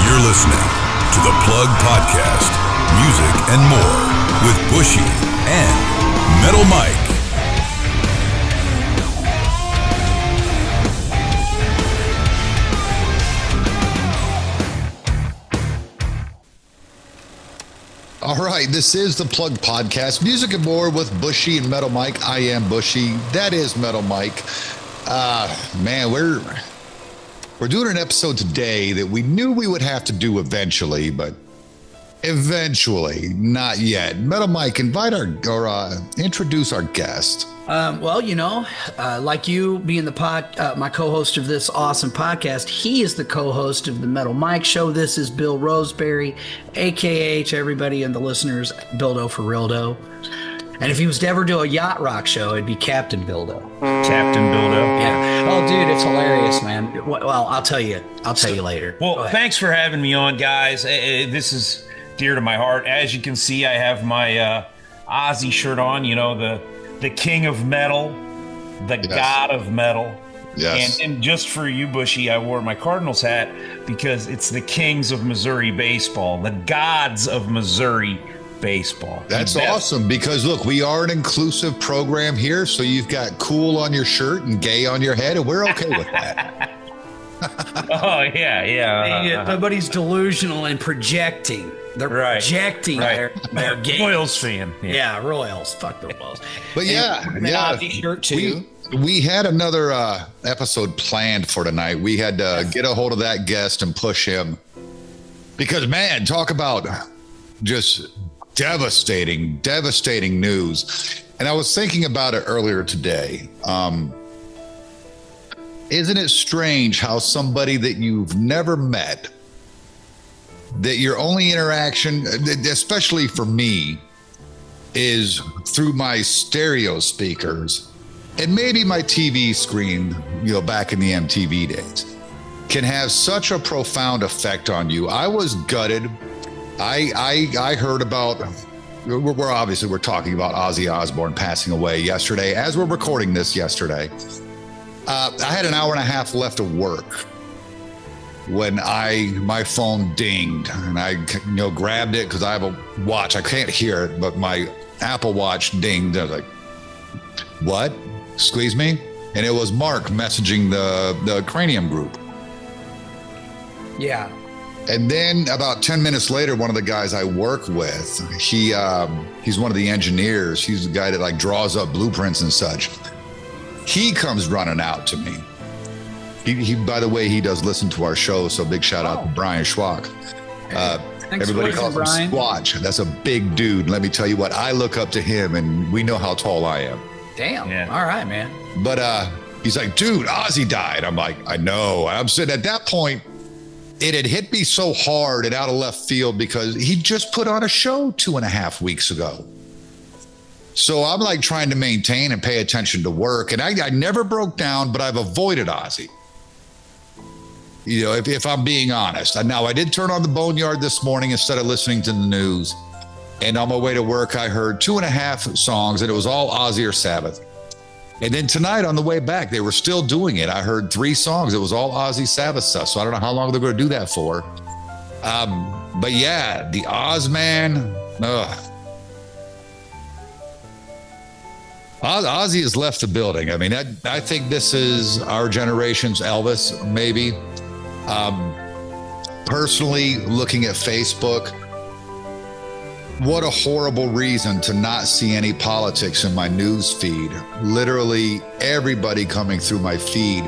You're listening to the Plug Podcast, music and more with Bushy and Metal Mike. All right, this is the Plug Podcast, music and more with Bushy and Metal Mike. I am Bushy. That is Metal Mike. Man, we're doing an episode today that we knew we would have to do eventually, but eventually, not yet. Metal Mike, introduce our guest. Well, like you being my co-host of this awesome podcast, he is the co-host of the Metal Mike Show. This is Bill Roseberry, aka to everybody and the listeners, Bildo for Rildo. And if he was to ever do a yacht rock show, it'd be Captain Bildo. Captain Bildo. Yeah. Oh, dude, it's hilarious, man. Well, I'll tell you later. Well, thanks for having me on, guys. This is dear to my heart. As you can see, I have my Ozzy shirt on. The king of metal, the god of metal. Yes. And just for you, Bushy, I wore my Cardinals hat because it's the kings of Missouri baseball, the gods of Missouri baseball. That's awesome because, look, we are an inclusive program here, so you've got cool on your shirt and gay on your head, and we're okay with that. Oh, yeah. Nobody's delusional and projecting. They're projecting their game. Royals fan. Yeah, Royals. Fuck the Royals. But Ozzy shirt too. We had another episode planned for tonight. We had to get a hold of that guest and push him because, man, talk about just devastating news. And I was thinking about it earlier today. Isn't it strange how somebody that you've never met, that your only interaction, especially for me, is through my stereo speakers and maybe my TV screen, back in the MTV days, can have such a profound effect on you. I was gutted. I heard about, we're talking about Ozzy Osbourne passing away yesterday, as we're recording this yesterday. I had an hour and a half left of work when my phone dinged, and I grabbed it because I have a watch. I can't hear it, but my Apple Watch dinged. I was like, "What? Squeeze me?" And it was Mark messaging the Cranium group. Yeah. And then about 10 minutes later, one of the guys I work with, he's one of the engineers. He's the guy that draws up blueprints and such. He comes running out to me. He, by the way, he does listen to our show, so big shout out to Brian Schwach. Everybody calls him Squatch. That's a big dude. Let me tell you what, I look up to him, and we know how tall I am. Damn. Yeah. All right, man. But he's like, dude, Ozzy died. I'm like, I know. I'm sitting at that point. It had hit me so hard and out of left field because he just put on a show 2.5 weeks ago. So I'm trying to maintain and pay attention to work. And I never broke down, but I've avoided Ozzy. If I'm being honest. Now, I did turn on the Boneyard this morning instead of listening to the news. And on my way to work, I heard 2.5 songs, and it was all Ozzy or Sabbath. And then tonight on the way back, they were still doing it. I heard 3 songs. It was all Ozzy Sabbath stuff. So I don't know how long they're going to do that for. But yeah, the OZZman. Ozzy has left the building. I mean, I think this is our generation's Elvis, maybe. Personally, looking at Facebook, what a horrible reason to not see any politics in my news feed. Literally everybody coming through my feed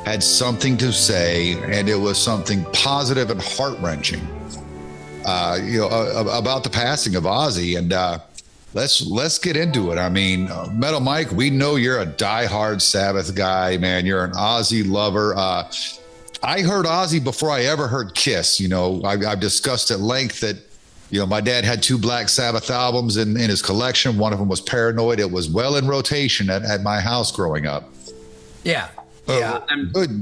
had something to say, and it was something positive and heart-wrenching, about the passing of Ozzy. And let's get into it. I mean, Metal Mike, we know you're a diehard Sabbath guy, man. You're an Ozzy lover. I heard Ozzy before I ever heard Kiss. I've discussed at length that, my dad had 2 Black Sabbath albums in his collection. One of them was Paranoid. It was well in rotation at my house growing up. Yeah. Yeah.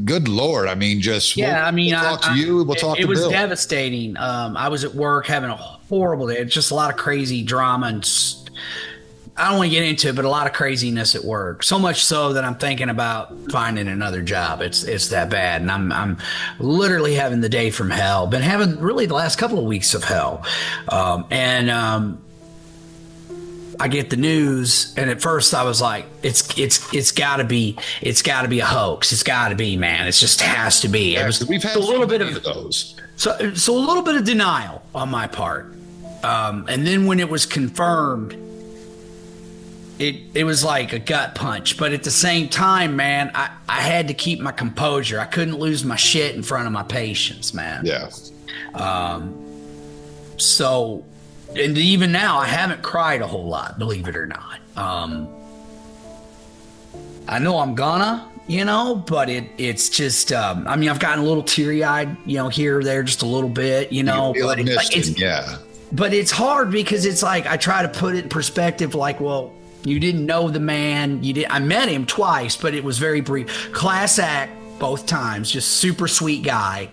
Good Lord. I mean, just, we'll talk to you. We'll talk to Bill. It was devastating. I was at work having a horrible day. It's just a lot of crazy drama and I don't want to get into it, but a lot of craziness at work. So much so that I'm thinking about finding another job. It's that bad, and I'm literally having the day from hell. Been having really the last couple of weeks of hell, and I get the news, and at first I was like, it's got to be a hoax. It's got to be, man. It just has to be. It was we've had a little bit of those. So a little bit of denial on my part, and then when it was confirmed. It was like a gut punch, but at the same time, man, I had to keep my composure. I couldn't lose my shit in front of my patients, man. Yeah. So, and even now, I haven't cried a whole lot, believe it or not. I know I'm gonna, but it's just, I mean, I've gotten a little teary-eyed, here or there, just a little bit, but but it's hard because it's like, I try to put it in perspective, like, well, you didn't know the man. I met him twice, but it was very brief. Class act both times, just super sweet guy.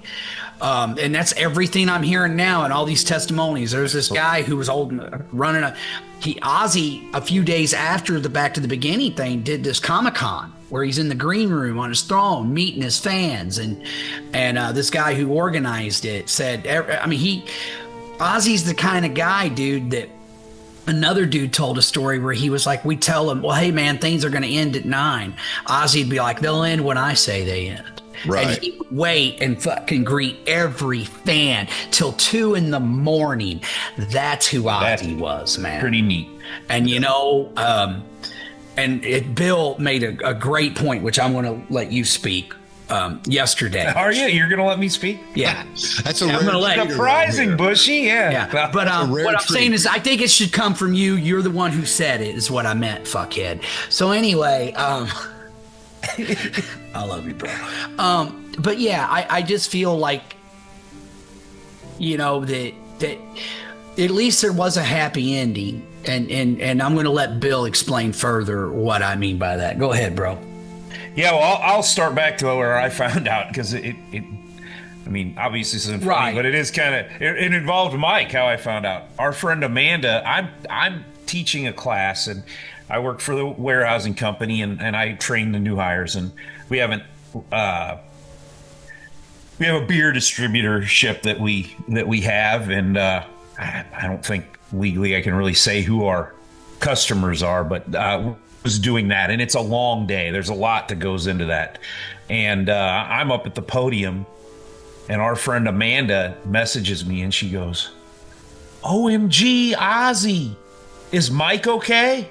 And that's everything I'm hearing now and all these testimonies. There's this guy who was running Ozzy a few days after the Back to the Beginning thing did this Comic-Con where he's in the green room on his throne meeting his fans. And this guy who organized it said, Ozzy's the kind of guy, dude, that another dude told a story where he was like, we tell him, well, hey, man, things are going to end at 9. Ozzy'd be like, they'll end when I say they end. Right. And he would wait and fucking greet every fan till 2 a.m. That's who Ozzy was, man. Pretty neat. And, Bill made a great point, which I'm going to let you speak. Yesterday. Are you? You're gonna let me speak? Yeah. That's a I'm gonna let surprising, Bushy. Yeah. But what I'm saying is, I think it should come from you. You're the one who said it. Is what I meant, fuckhead. So anyway, I love you, bro. But yeah, I just feel like, that at least there was a happy ending, and I'm gonna let Bill explain further what I mean by that. Go ahead, bro. Yeah, well, I'll start back to where I found out because I mean, obviously this isn't funny, right, but it is kind of, it involved Mike, how I found out. Our friend Amanda, I'm teaching a class and I work for the warehousing company and I train the new hires, and we have a beer distributorship that we have, and I don't think legally I can really say who our customers are, but was doing that, and it's a long day. There's a lot that goes into that, and I'm up at the podium, and our friend Amanda messages me, and she goes, "OMG, Ozzy, is Mike okay?"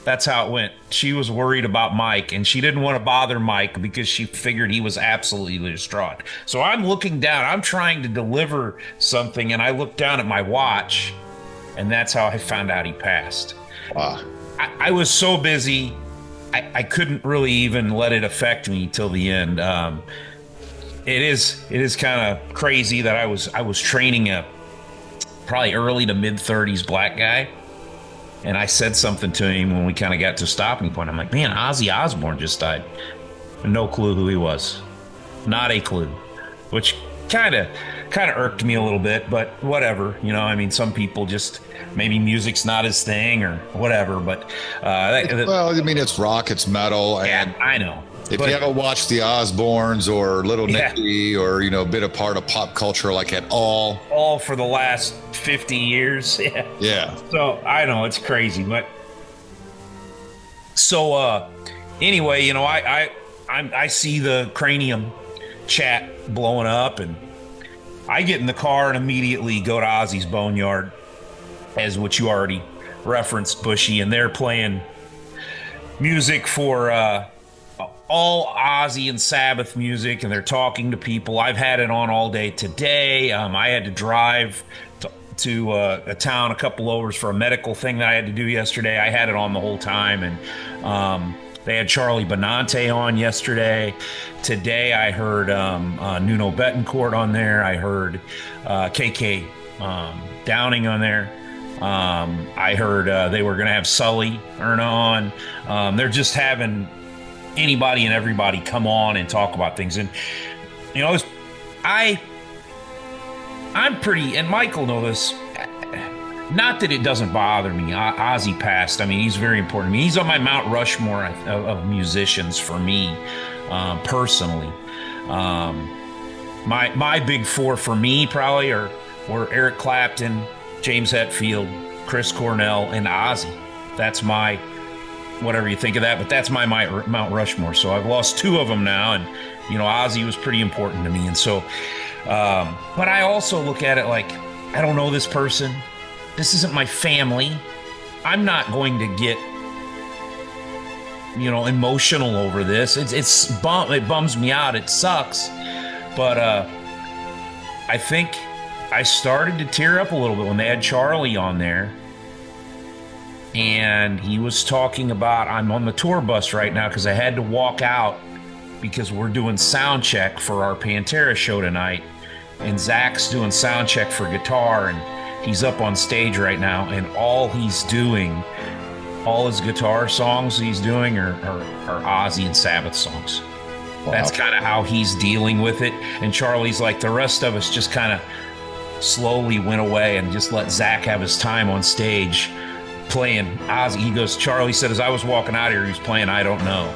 That's how it went. She was worried about Mike, and she didn't want to bother Mike because she figured he was absolutely distraught. So I'm looking down. I'm trying to deliver something, and I look down at my watch, and that's how I found out he passed. Wow. I was so busy, I couldn't really even let it affect me till the end. It is kind of crazy that I was training a probably early to mid 30s black guy, and I said something to him when we kind of got to a stopping point. I'm like, man, Ozzy Osbourne just died. No clue who he was, not a clue, which kind of irked me a little bit, but whatever. I mean, some people just. Maybe music's not his thing or whatever, but it's rock, it's metal, and yeah, I know. If you ever watched the Osbournes or Little Nicky or been a part of pop culture like at all for the last 50 years, yeah. So I know it's crazy, but so anyway, I see the Cranium chat blowing up, and I get in the car and immediately go to Ozzy's Boneyard. As what you already referenced, Bushy, and they're playing music for all Ozzy and Sabbath music, and they're talking to people. I've had it on all day today. I had to drive to a town a couple overs for a medical thing that I had to do yesterday. I had it on the whole time, and they had Charlie Benante on yesterday. Today I heard Nuno Betancourt on there. I heard KK Downing on there. I heard they were going to have Sully Erna on. They're just having anybody and everybody come on and talk about things. And, I'm pretty, and Michael know this, not that it doesn't bother me. Ozzy passed. I mean, he's very important to me. He's on my Mount Rushmore of musicians for me, personally. My big four for me probably were Eric Clapton, James Hetfield, Chris Cornell, and Ozzy. That's my, whatever you think of that, but that's my Mount Rushmore. So I've lost two of them now, and Ozzy was pretty important to me. And so, but I also look at it like, I don't know this person. This isn't my family. I'm not going to get, emotional over this. It bums me out. It sucks. But I think I started to tear up a little bit when they had Charlie on there. And he was talking about, I'm on the tour bus right now because I had to walk out because we're doing sound check for our Pantera show tonight. And Zach's doing sound check for guitar, and he's up on stage right now, and all he's doing, all his guitar songs he's doing are Ozzy and Sabbath songs. Wow. That's kind of how he's dealing with it. And Charlie's like, the rest of us just kind of slowly went away and just let Zach have his time on stage playing Ozzy. He goes, Charlie said, as I was walking out here, he was playing I Don't Know.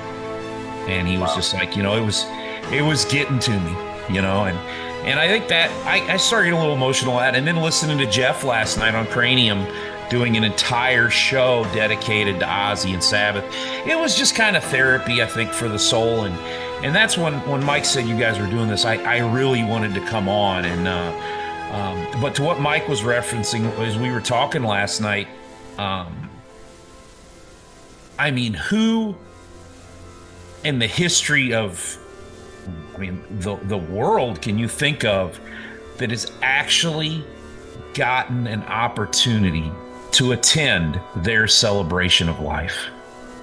And he was just like, it was getting to me, and I think that I started getting a little emotional at it. And then listening to Jeff last night on Cranium doing an entire show dedicated to Ozzy and Sabbath, it was just kind of therapy, I think, for the soul. And that's when Mike said you guys were doing this, I really wanted to come on. And but to what Mike was referencing as we were talking last night, I mean, who in the history of, the world can you think of that has actually gotten an opportunity to attend their celebration of life?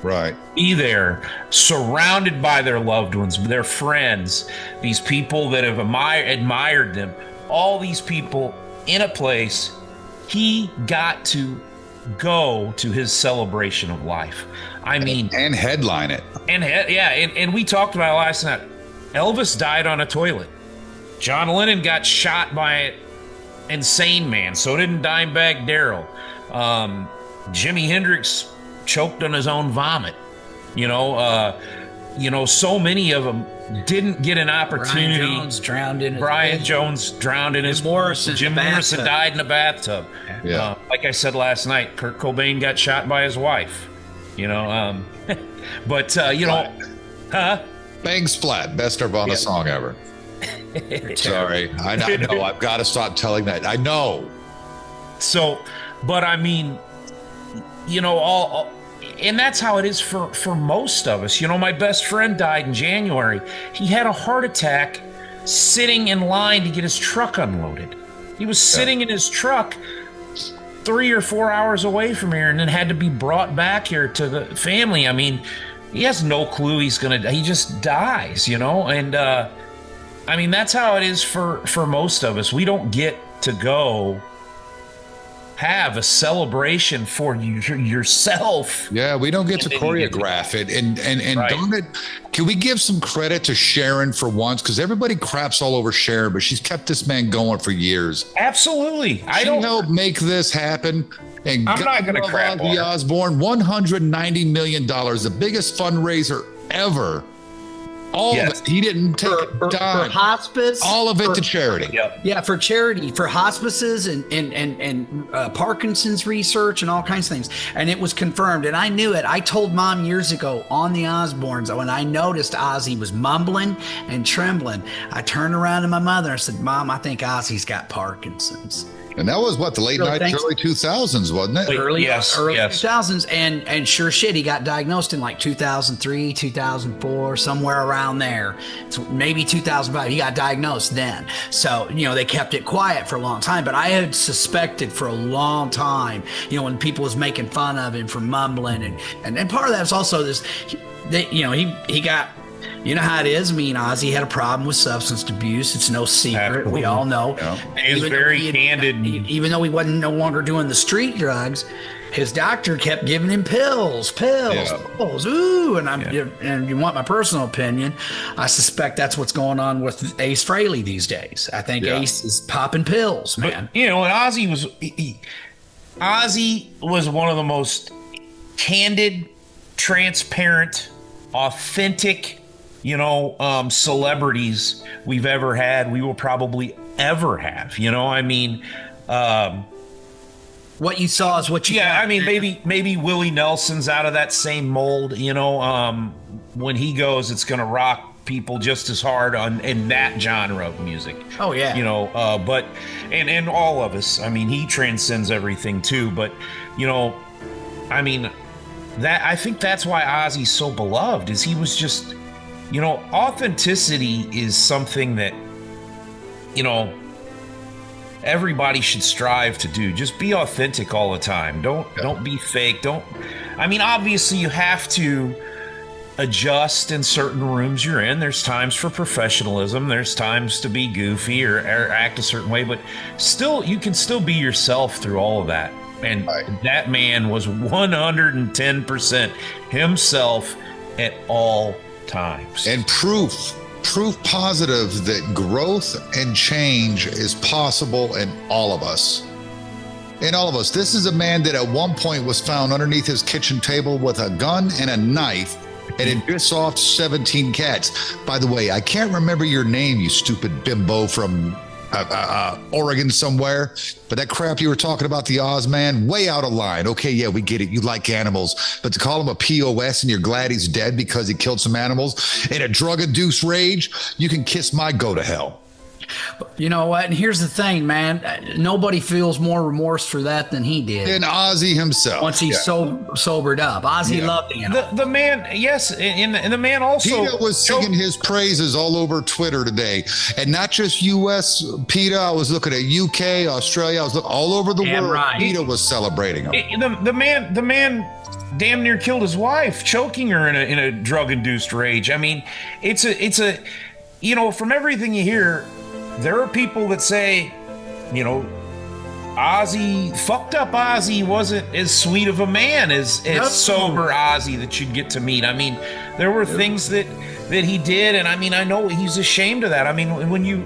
Right. Be there, surrounded by their loved ones, their friends, these people that have admired them, all these people in a place. He got to go to his celebration of life. And headline it. And we talked about it last night. Elvis died on a toilet. John Lennon got shot by an insane man. So did Dimebag Darrell. Jimi Hendrix choked on his own vomit. So many of them didn't get an opportunity. Brian Jones drowned in his Morrison. Jim Morrison died in a bathtub. Yeah. Like I said last night, Kurt Cobain got shot by his wife. But Bang Splat, best Nirvana song ever. Sorry, I know. I've got to stop telling that. I know. So, but all, and that's how it is for most of us. My best friend died in January. He had a heart attack sitting in line to get his truck unloaded. He was sitting in his truck 3 or 4 hours away from here and then had to be brought back here to the family. He has no clue he just dies, and that's how it is for most of us. We don't get to go have a celebration for yourself. Yeah, we don't get to choreograph it. And right. Darn it, can we give some credit to Sharon for once? Because everybody craps all over Sharon, but she's kept this man going for years. Absolutely. She helped make this happen. And I'm not going to crap on Ozzy her. Osbourne, $190 million, the biggest fundraiser ever. All of it. He didn't take a dime. For hospice. All of it to charity. Yep. Yeah, for charity, for hospices and Parkinson's research and all kinds of things. And it was confirmed. And I knew it. I told Mom years ago on the Osbournes, when I noticed Ozzy was mumbling and trembling, I turned around to my mother and said, Mom, I think Ozzy's got Parkinson's. And that was what, the late 90s, early 2000s, wasn't it? Early Yes. 2000s. And sure shit, he got diagnosed in like 2003, 2004, somewhere around there. So maybe 2005. He got diagnosed then. So, they kept it quiet for a long time. But I had suspected for a long time, when people was making fun of him for mumbling. And part of that was also this, he got... You know how it is. Ozzy had a problem with substance abuse. It's no secret. Absolutely. We all know. Yeah. He was very candid. Even though he wasn't no longer doing the street drugs, his doctor kept giving him pills. Ooh, and you want my personal opinion? I suspect that's what's going on with Ace Frehley these days. I think Ace is popping pills, man. But, and Ozzy was. Ozzy was one of the most candid, transparent, authentic, celebrities we've ever had. We will probably ever have. I mean, what you saw is what you yeah, got. I mean, maybe Willie Nelson's out of that same mold. When he goes, it's going to rock people just as hard in that genre of music. Oh yeah. But and all of us. I mean, he transcends everything too. But I mean, that I think that's why Ozzy's so beloved. Is he was just, authenticity is something that everybody should strive to do. Just be authentic all the time. Don't be fake. I mean, obviously you have to adjust in certain rooms you're in. There's times for professionalism. There's times to be goofy or act a certain way, but still, you can still be yourself through all of that. And that man was 110% himself at all times. And proof positive that growth and change is possible in all of us. This is a man that at one point was found underneath his kitchen table with a gun and a knife and had bit off 17 cats. By the way, I can't remember your name, you stupid bimbo from Oregon somewhere, but that crap you were talking about, the OZZman, way out of line. Okay, yeah, we get it. You like animals, but to call him a POS and you're glad he's dead because he killed some animals in a drug-induced rage, you can kiss my go to hell. You know what? And here's the thing, man. Nobody feels more remorse for that than he did. And Ozzy himself. Once he's sobered up. Ozzy loved him. The man, yes, and the man also... PETA was singing his praises all over Twitter today. And not just U.S., PETA. I was looking at UK, Australia. I was looking all over the world. Right. PETA was celebrating him. The man damn near killed his wife, choking her in a drug-induced rage. I mean, it's a from everything you hear... There are people that say, fucked up Ozzy wasn't as sweet of a man as sober Ozzy that you'd get to meet. I mean, there were things that he did, and I mean, I know he's ashamed of that. I mean,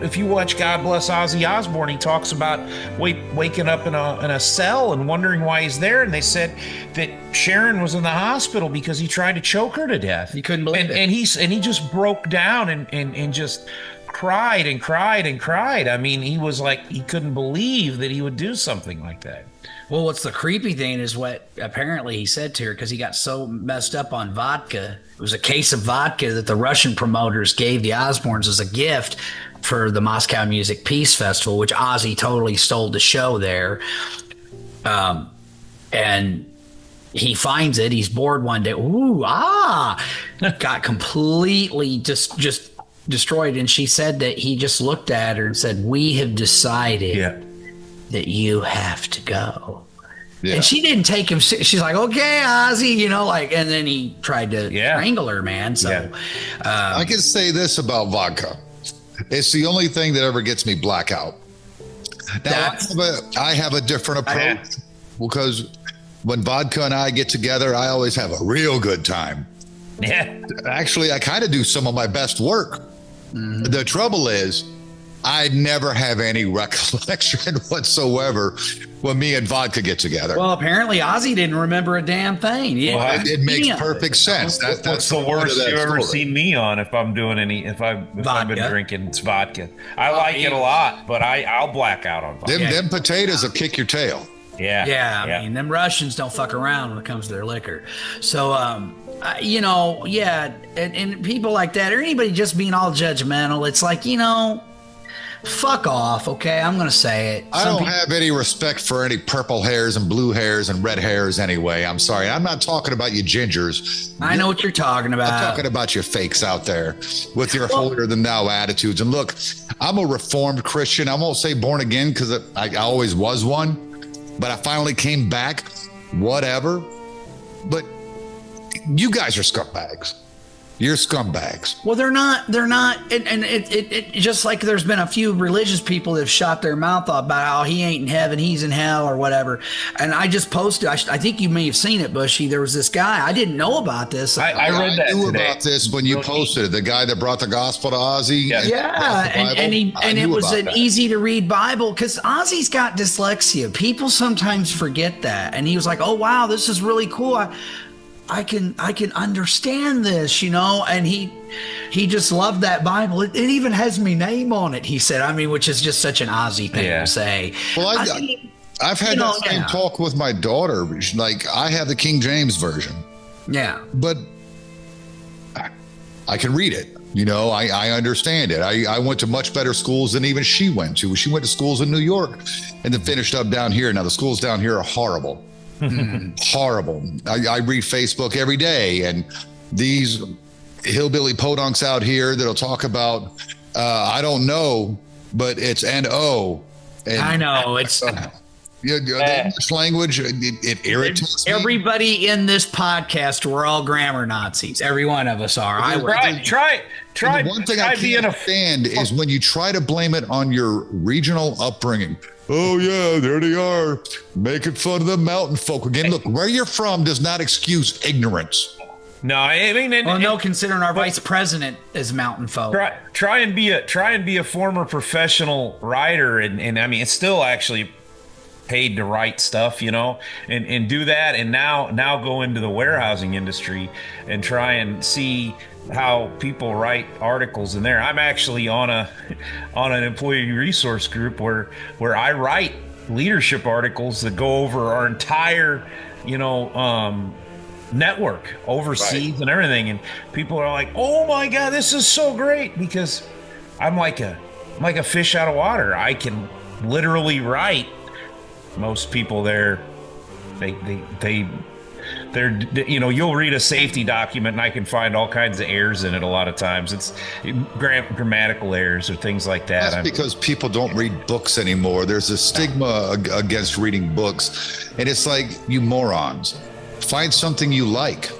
if you watch God Bless Ozzy Osbourne, he talks about waking up in a cell and wondering why he's there, and they said that Sharon was in the hospital because he tried to choke her to death. He couldn't believe it, and he just broke down and just cried and cried and cried. I mean, he was like, he couldn't believe that he would do something like that. Well, what's the creepy thing is what apparently he said to her, because he got so messed up on vodka. It was a case of vodka that the Russian promoters gave the Osbournes as a gift for the Moscow Music Peace Festival, which Ozzy totally stole the show there. And he finds it. He's bored one day. Got completely just destroyed. And she said that he just looked at her and said, "We have decided that you have to go." Yeah. And she didn't take him. She's like, "Okay, Ozzy," and then he tried to strangle her, man. So I can say this about vodka. It's the only thing that ever gets me blackout. Now, I have a different approach because when vodka and I get together, I always have a real good time. Yeah. Actually, I kind of do some of my best work. Mm-hmm. The trouble is, I never have any recollection whatsoever when me and vodka get together. Well, apparently Ozzy didn't remember a damn thing. Yeah, well, it makes perfect sense. That's the worst you've ever seen me on. If I'm doing if I've been drinking, it's vodka. I like it a lot, but I'll black out on vodka. Them potatoes will kick your tail. Yeah. I mean, them Russians don't fuck around when it comes to their liquor. So, and people like that, or anybody just being all judgmental, it's like, fuck off, okay? I'm going to say it. I don't have any respect for any purple hairs and blue hairs and red hairs anyway. I'm sorry. I'm not talking about you gingers. I know what you're talking about. I'm talking about you fakes out there with your holier-than-thou attitudes. And look, I'm a reformed Christian. I won't say born again because I always was one. But I finally came back, whatever. But you guys are scumbags. You're scumbags. Well, they're not, and it just like there's been a few religious people that have shot their mouth off about how he ain't in heaven, he's in hell or whatever. And I just posted, I think you may have seen it, Bushy. There was this guy, I didn't know about this. I read that. I knew today. about this when you posted it. The guy that brought the gospel to Ozzy. Yeah, and it was an easy to read Bible because Ozzy's got dyslexia. People sometimes forget that. And he was like, oh, wow, this is really cool. I can understand this, and he just loved that Bible. It even has my name on it, he said. I mean, which is just such an Ozzy thing to say. Well, I've had that same talk with my daughter. Like, I have the King James version. Yeah. But I can read it. I understand it. I went to much better schools than even she went to. She went to schools in New York and then finished up down here. Now, the schools down here are horrible. Horrible. I read Facebook every day, and these hillbilly podunks out here that'll talk about I don't know, but it's N-O. I know it's the English language. It irritates me. Everybody in this podcast, we're all grammar Nazis. Every one of us are. Try. The one thing I can't understand is when you try to blame it on your regional upbringing. Oh, yeah, there they are, making fun of the mountain folk again. Look, where you're from does not excuse ignorance. No, I mean, considering our vice president is mountain folk. Try and be a former professional writer, and I mean, it's still actually paid to write stuff, and do that, and now go into the warehousing industry and try and see how people write articles in there. I'm actually on an employee resource group where I write leadership articles that go over our entire, network overseas and everything. And people are like, "Oh my God, this is so great!" Because I'm like a fish out of water. I can literally write. Most people there, they're you'll read a safety document and I can find all kinds of errors in it. A lot of times it's grammatical errors or things like that. That's because people don't read books anymore. There's a stigma against reading books, and it's like, you morons, find something you like.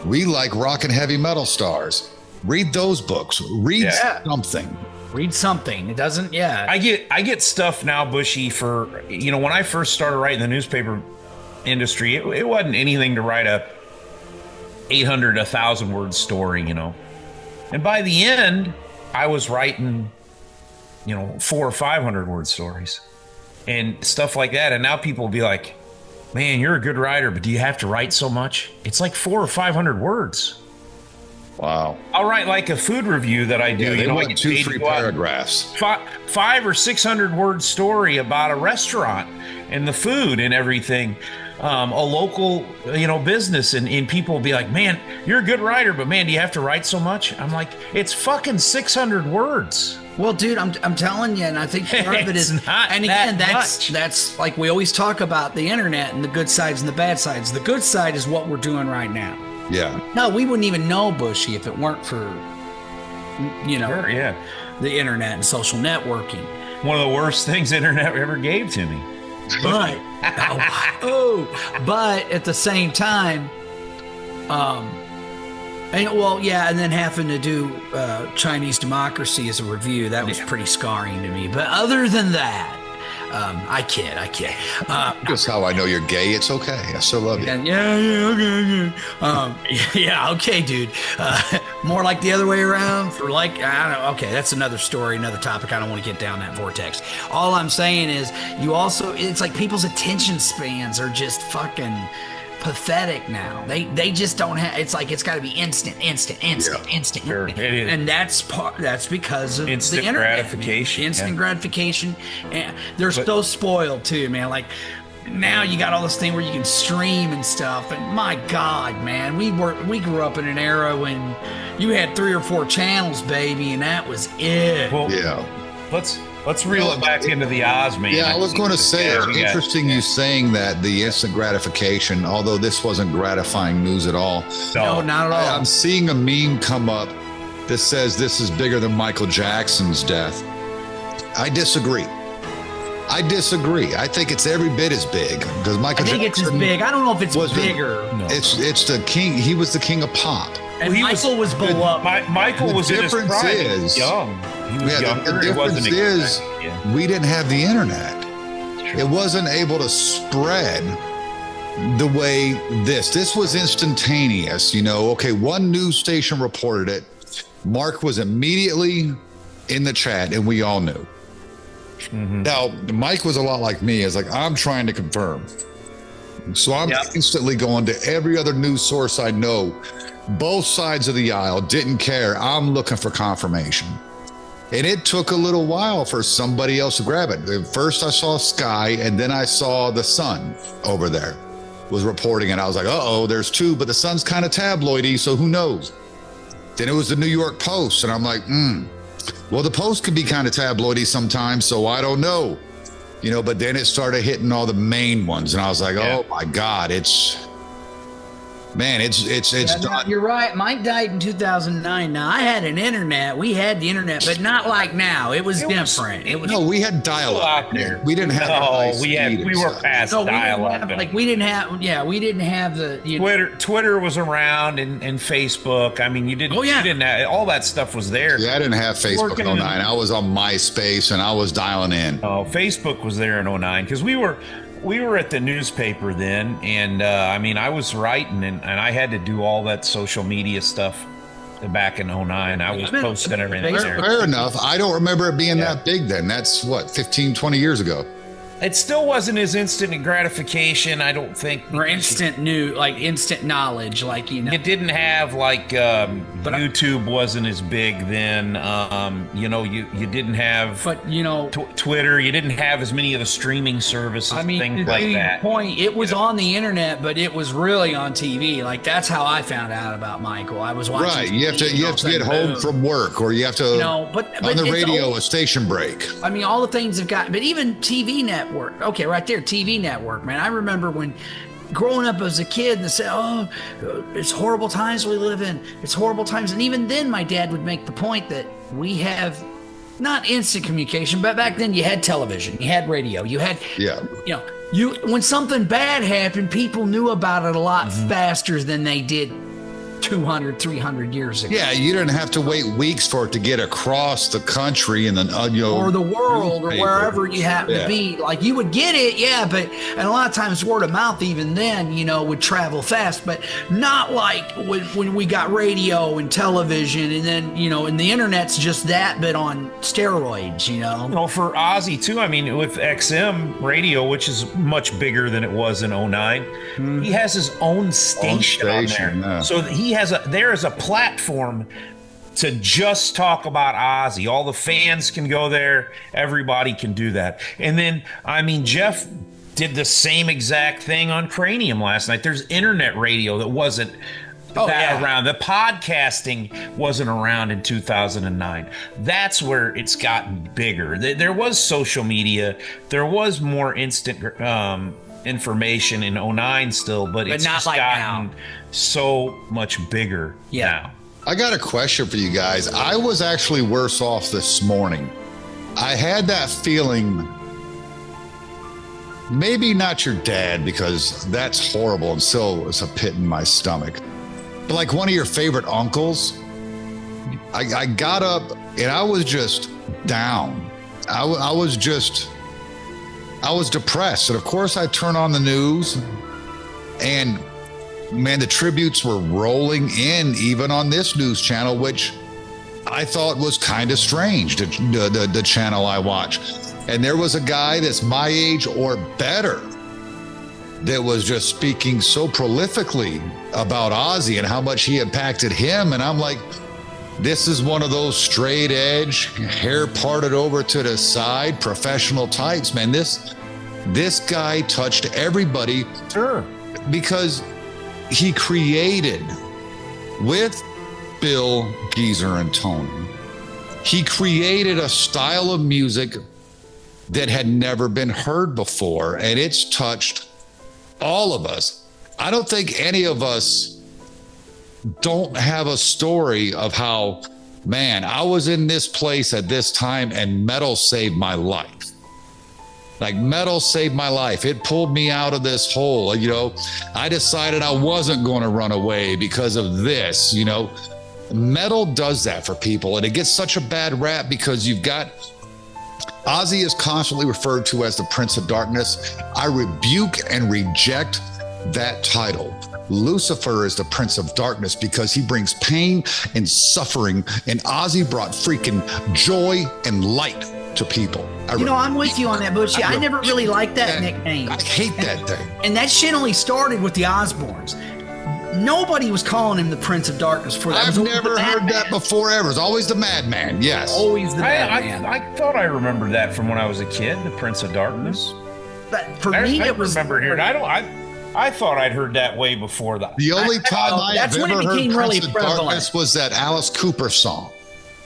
We like rock and heavy metal stars. Read those books. Read something. Read something. It doesn't. I get stuff now, Bushy, for when I first started writing the newspaper industry, it wasn't anything to write a 800 1,000 word story, and by the end I was writing 400 or 500 word stories and stuff like that. And now people will be like, "Man, you're a good writer, but do you have to write so much?" It's like 400 or 500 words. Wow. I'll write like a food review that I do. They I want get 2-3 paragraphs. 500 or 600 word story about a restaurant and the food and everything. A local, business, and people will be like, "Man, you're a good writer, but man, do you have to write so much?" I'm like, it's fucking 600 words. Well, dude, I'm telling you, and I think part of it is, and again, that's like we always talk about the internet and the good sides and the bad sides. The good side is what we're doing right now. Yeah. No, we wouldn't even know Bushy if it weren't for, Sure, the internet and social networking. One of the worst things the internet ever gave to me. But but at the same time, and then having to do Chinese Democracy as a review, that was pretty scarring to me. But other than that, I kid. Just how I know you're gay. It's okay. I still love you. Okay. Okay, dude. More like the other way around. For I don't know. Okay, that's another story, another topic. I don't want to get down that vortex. All I'm saying is, it's like people's attention spans are just fucking pathetic now. They just don't have. It's like it's got to be instant. Sure, and that's because of instant the internet. gratification. Instant gratification, and they're so spoiled too, man. Like now you got all this thing where you can stream and stuff. And my God, man, we grew up in an era when you had 3 or 4 channels, baby, and that was it. Well, Let's reel it back into the OZZman. Yeah, I was going to say, it's interesting you saying that, the instant gratification, although this wasn't gratifying news at all. No, not at all. I'm seeing a meme come up that says this is bigger than Michael Jackson's death. I disagree. I think it's every bit as big because Michael Jackson. I think it's as big. I don't know if it's bigger. It's the king. He was the king of pop. And Michael was beloved. Michael was in his prime. He was young. He was younger. The difference is we didn't have the internet. It wasn't able to spread the way this was instantaneous. Okay, one news station reported it. Mark was immediately in the chat, and we all knew. Mm-hmm. Now, Mike was a lot like me. It's like, I'm trying to confirm. So I'm instantly going to every other news source I know, both sides of the aisle, didn't care. I'm looking for confirmation. And it took a little while for somebody else to grab it. First I saw Sky, and then I saw the Sun over there was reporting it. I was like, there's two, but the Sun's kind of tabloidy, so who knows? Then it was the New York Post, and I'm like, well, the Post can be kind of tabloidy sometimes, so I don't know. But then it started hitting all the main ones, and I was like, oh my God, it's done. You're right. Mike died in 2009. Now, I had an internet. We had the internet, but not like now. It was different. We had dial-up. We didn't have. We were past dial-up. We didn't have the Twitter was around and Facebook. I mean, you didn't have, all that stuff was there. Yeah, I didn't have Facebook in 09. I was on MySpace and I was dialing in. Oh, Facebook was there in 09 because we were at the newspaper then, and I was writing, and I had to do all that social media stuff back in 09. I was posting everything there. Fair enough. I don't remember it being that big then. That's 15, 20 years ago. It still wasn't as instant gratification, I don't think. Or instant instant knowledge, It didn't have YouTube wasn't as big then. You didn't have. But Twitter. You didn't have as many of the streaming services. Things like that. Point. It was on the internet, but it was really on TV. That's how I found out about Michael. I was watching. Right. You have to get home from work, or you have to. But on the radio, a station break. All the things have gotten, but even TV network. Okay, right there, TV network, man. I remember when growing up as a kid and say, it's horrible times we live in. It's horrible times. And even then, my dad would make the point that we have not instant communication, but back then you had television, you had radio, you had, when something bad happened, people knew about it a lot faster than they did 200, 300 years ago. Yeah, you didn't have to wait weeks for it to get across the country and then or the world or wherever you happen to be. You would get it, and a lot of times word of mouth even then, would travel fast, but not like when we got radio and television and then, and the internet's just that, but on steroids, For Ozzy too, with XM radio, which is much bigger than it was in 09, he has his own station on there. Yeah. So there is a platform to just talk about Ozzy. All the fans can go there. Everybody can do that. And then, Jeff did the same exact thing on Cranium last night. There's internet radio that wasn't around. The podcasting wasn't around in 2009. That's where it's gotten bigger. There was social media. There was more instant information in 09 still, but it's not just like gotten now. So much bigger now. I got a question for you guys. I was actually worse off this morning. I had that feeling, maybe not your dad, because that's horrible and still it's a pit in my stomach, but one of your favorite uncles. I got up and I was just down. I was depressed. And of course I turn on the news and man, the tributes were rolling in even on this news channel, which I thought was kind of strange, the channel I watch. And there was a guy that's my age or better that was just speaking so prolifically about Ozzy and how much he impacted him. And I'm like, this is one of those straight edge, hair parted over to the side, professional types, man. This guy touched everybody. Sure. Because he created with Bill, Geezer, and Tony. He created a style of music that had never been heard before, and it's touched all of us. I don't think any of us don't have a story of how, man, I was in this place at this time and metal saved my life. Like, metal saved my life. It pulled me out of this hole. You know, I decided I wasn't going to run away because of this. You know, metal does that for people, and it gets such a bad rap because you've got Ozzy is constantly referred to as the Prince of Darkness. I rebuke and reject that title. Lucifer is the Prince of Darkness because he brings pain and suffering, and Ozzy brought freaking joy and light to people. I'm with you on that, Bushy. I never really liked that nickname. I hate that thing. And that shit only started with the Osbournes. Nobody was calling him the Prince of Darkness for that. I've never heard that before ever. It's always the Madman. Yes. Always the Madman. I thought I remembered that from when I was a kid, the Prince of Darkness. But for me, it was. I remember hearing. I thought I'd heard that way before that. The only time I have ever heard really Prince of Darkness was that Alice Cooper song.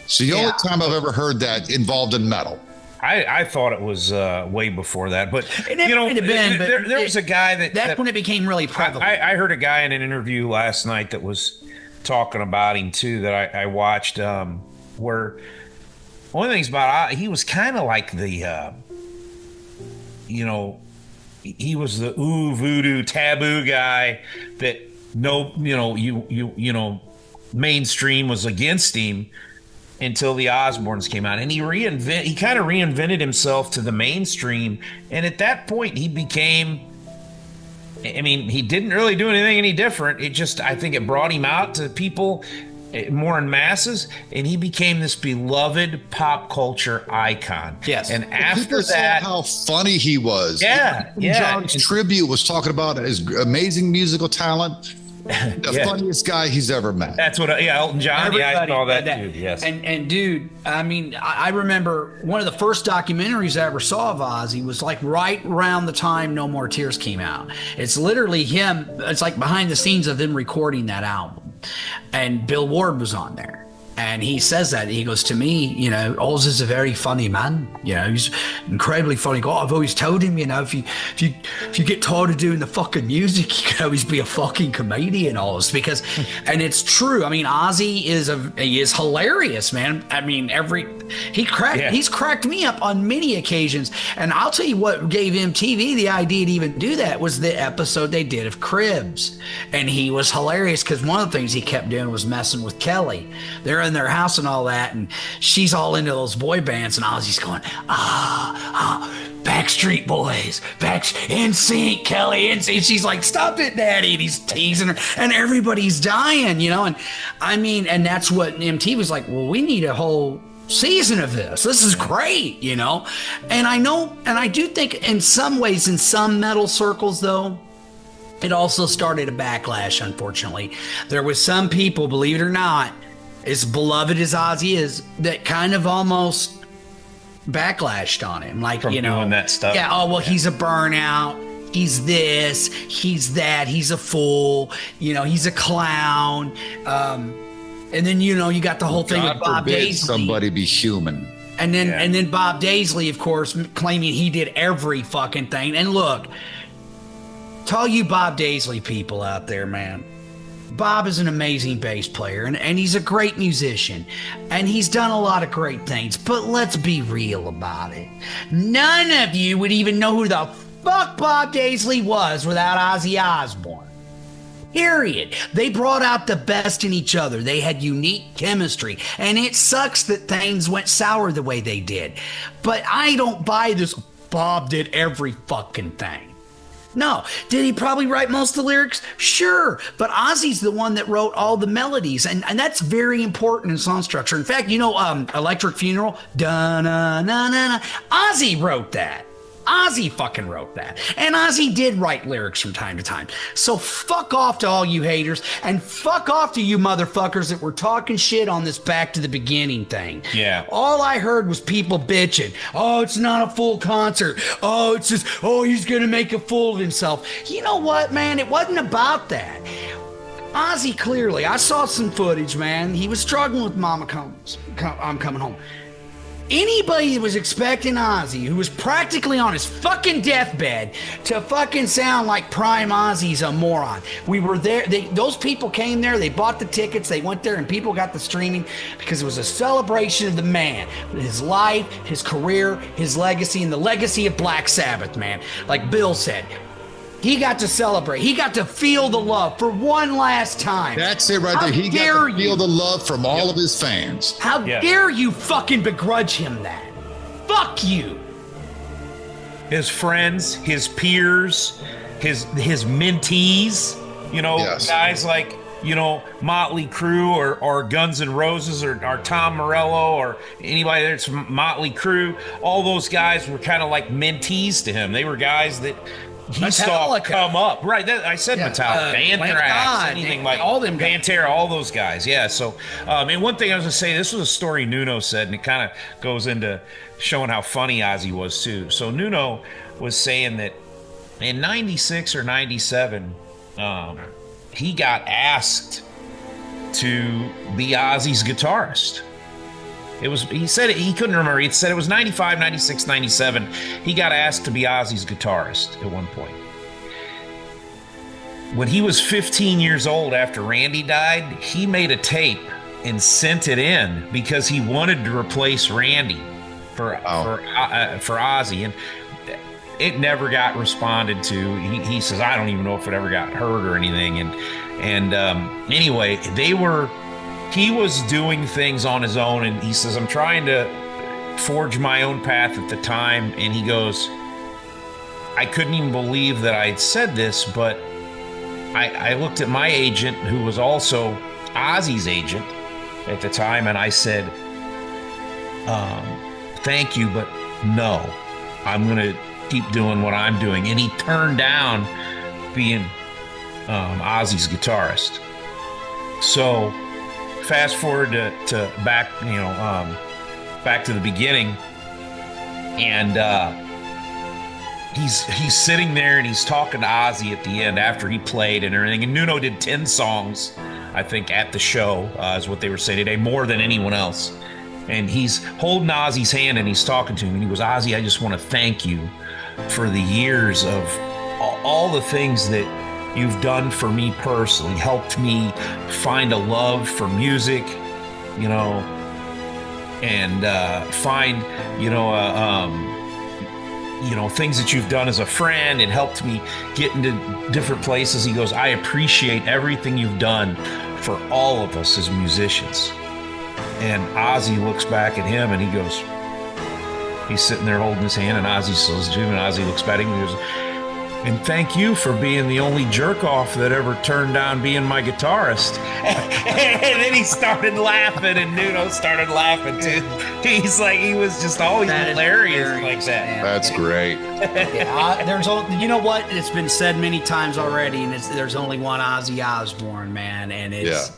So the only time I've ever heard that involved in metal. I thought it was way before that, but there was a guy that's when it became really prevalent. I heard a guy in an interview last night that was talking about him too that I watched. Where one of the things about he was kind of like the, he was the voodoo taboo guy that mainstream was against him. Until the Osbournes came out, and he kind of reinvented himself to the mainstream, and at that point he became. I mean, he didn't really do anything any different. I think it brought him out to people more in masses, and he became this beloved pop culture icon. Yes, and after people that, saw how funny he was. Yeah. John's tribute was talking about his amazing musical talent. The funniest guy he's ever met. That's what, Elton John. I saw that too. Yes. And dude, I mean, I remember one of the first documentaries I ever saw of Ozzy was like right around the time No More Tears came out. It's literally him. It's like behind the scenes of them recording that album, and Bill Ward was on there. And he says that, he goes, to me, Ozzy's a very funny man. He's incredibly funny. God, I've always told him, if you get tired of doing the fucking music, you can always be a fucking comedian, Oz. Because, and it's true. I mean, Ozzy is hilarious, man. I mean, he's cracked me up on many occasions. And I'll tell you what gave MTV the idea to even do that was the episode they did of Cribs. And he was hilarious because one of the things he kept doing was messing with Kelly. They're in their house and all that, and she's all into those boy bands, and Ozzy's going, Backstreet Boys, NSYNC, Kelly, NSYNC. She's like, stop it, Daddy, and he's teasing her, and everybody's dying, and I mean, and that's what MTV was like, well, we need a whole season of this. This is great, and I do think in some ways, in some metal circles, though, it also started a backlash, unfortunately. There was some people, believe it or not, as beloved as Ozzy is, that kind of almost backlashed on him. Like, from doing that stuff. Yeah, he's a burnout. He's this, he's that, he's a fool, he's a clown. And then, you got the whole thing with Bob Daisley. Somebody be human. And then Bob Daisley, of course, claiming he did every fucking thing. And look, to all you Bob Daisley people out there, man, Bob is an amazing bass player, and he's a great musician, and he's done a lot of great things, but let's be real about it. None of you would even know who the fuck Bob Daisley was without Ozzy Osbourne. Period. They brought out the best in each other. They had unique chemistry, and it sucks that things went sour the way they did. But I don't buy this Bob did every fucking thing. No. Did he probably write most of the lyrics? Sure. But Ozzy's the one that wrote all the melodies, and that's very important in song structure. In fact, Electric Funeral, da-na-na-na-na, Ozzy wrote that. Ozzy fucking wrote that. And Ozzy did write lyrics from time to time. So fuck off to all you haters, and fuck off to you motherfuckers that were talking shit on this back to the beginning thing. Yeah. All I heard was people bitching. Oh, it's not a full concert. Oh, it's just, he's going to make a fool of himself. You know what, man? It wasn't about that. Ozzy, clearly, I saw some footage, man. He was struggling with Mama I'm Coming Home. anybody that was expecting Ozzy, who was practically on his fucking deathbed, to fucking sound like prime Ozzy's a moron. We were there. Those people came there. They bought the tickets. They went there, and people got the streaming because it was a celebration of the man, his life, his career, his legacy, and the legacy of Black Sabbath, man. Like Bill said, he got to celebrate. He got to feel the love for one last time. That's it right there. He got to feel the love from all of his fans. How dare you fucking begrudge him that? Fuck you. His friends, his peers, his mentees, guys like, Motley Crue or Guns N' Roses or Tom Morello or anybody that's from Motley Crue. All those guys were kind of like mentees to him. They were guys that he saw come up. Right. I said Metallica, Anthrax, anything like all them Pantera, all those guys. Yeah. So, and one thing I was going to say, this was a story Nuno said, and it kind of goes into showing how funny Ozzy was too. So Nuno was saying that in 96 or 97, he got asked to be Ozzy's guitarist. He said he couldn't remember. He said it was 95, 96, 97. He got asked to be Ozzy's guitarist at one point. When he was 15 years old after Randy died, he made a tape and sent it in because he wanted to replace Randy for Ozzy. And it never got responded to. He says, I don't even know if it ever got heard or anything. And anyway, he was doing things on his own, and he says, I'm trying to forge my own path at the time. And he goes, I couldn't even believe that I'd said this, but I looked at my agent, who was also Ozzy's agent at the time, and I said, thank you, but no, I'm going to keep doing what I'm doing. And he turned down being Ozzy's guitarist. So fast forward to back, back to the beginning, and he's sitting there and he's talking to Ozzy at the end after he played and everything. And Nuno did 10 songs, I think, at the show, is what they were saying today, more than anyone else. And he's holding Ozzy's hand and he's talking to him, and he goes, Ozzy, I just want to thank you for the years of all the things that you've done for me personally, helped me find a love for music, and find, things that you've done as a friend, and helped me get into different places. He goes, I appreciate everything you've done for all of us as musicians. And Ozzy looks back at him and he goes, he's sitting there holding his hand, and Ozzy says to him, and Ozzy looks back at him and goes, and thank you for being the only jerk off that ever turned down being my guitarist. And then he started laughing, and Nuno started laughing too. He's like, he was just always hilarious like that. That's great. There's you know what? It's been said many times already, and there's only one Ozzy Osbourne, man, and it's.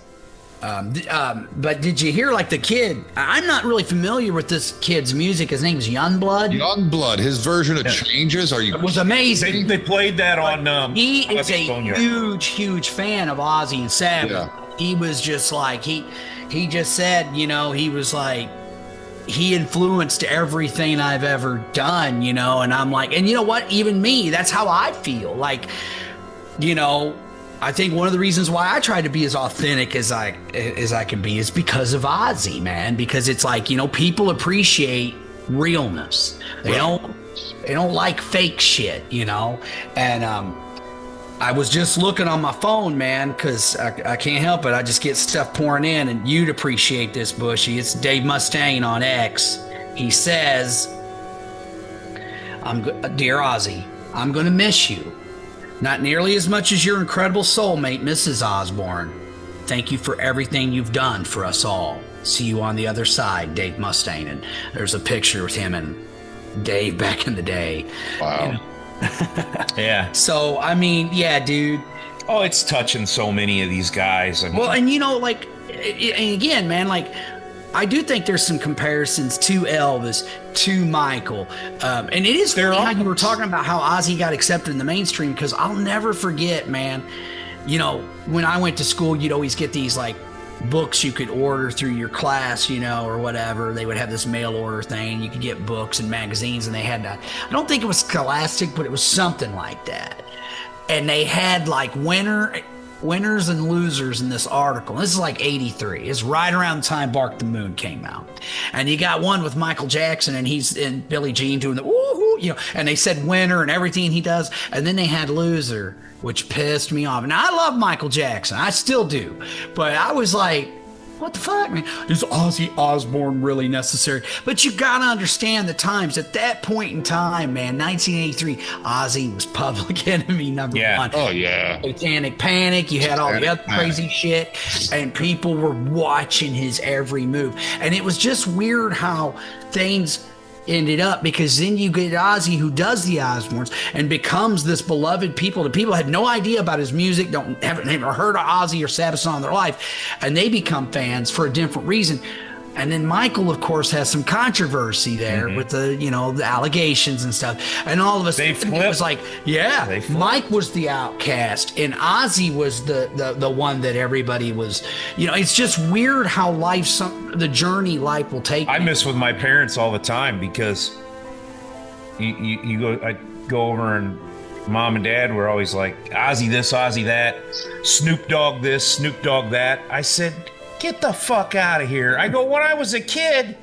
But did you hear, like, the kid? I'm not really familiar with this kid's music. His name's Youngblood. Youngblood. His version of Changes. Are you? It was amazing. They played that on. He is a huge fan of Ozzy and Sabbath. Yeah. He was just like he just said, he was like, he influenced everything I've ever done, and I'm like, and you know what? Even me, that's how I feel. Like, I think one of the reasons why I try to be as authentic as I can be is because of Ozzy, man. Because it's like, people appreciate realness. They don't like fake shit, And I was just looking on my phone, man, because I can't help it. I just get stuff pouring in, and you'd appreciate this, Bushy. It's Dave Mustaine on X. He says, "Dear Ozzy, I'm going to miss you. Not nearly as much as your incredible soulmate, Mrs. Osbourne. Thank you for everything you've done for us all. See you on the other side, Dave Mustaine." And there's a picture with him and Dave back in the day. Wow. Yeah. So, I mean, yeah, dude. Oh, it's touching so many of these guys. Well, and like, and again, man, like, I do think there's some comparisons to Elvis, to Michael. And it is funny how you were talking about how Ozzy got accepted in the mainstream, because I'll never forget, man, when I went to school, you'd always get these, like, books you could order through your class, or whatever. They would have this mail order thing, and you could get books and magazines, and they had, I don't think it was Scholastic, but it was something like that. And they had like winners and losers in this article. This is like 83. It's right around the time Bark the Moon came out. And you got one with Michael Jackson, and he's in Billie Jean doing the woohoo, and they said winner and everything he does. And then they had loser, which pissed me off. And I love Michael Jackson. I still do. But I was like, what the fuck, man? Is Ozzy Osbourne really necessary? But you gotta understand the times. At that point in time, man, 1983, Ozzy was Public Enemy number one. Oh, yeah. Satanic Panic. You had all the other crazy shit. And people were watching his every move. And it was just weird how things ended up, because then you get Ozzy, who does the Osbournes and becomes this beloved people. The people had no idea about his music, haven't never heard of Ozzy or Sabbath song in their life, and they become fans for a different reason. And then Michael, of course, has some controversy there with the allegations and stuff. And all of a sudden, it was like, Mike was the outcast, and Ozzy was the one that everybody was. It's just weird how the journey life will take. I miss with my parents all the time, because I go over, and Mom and Dad were always like, Ozzy this, Ozzy that, Snoop Dogg this, Snoop Dogg that. I said, get the fuck out of here. I go, when I was a kid,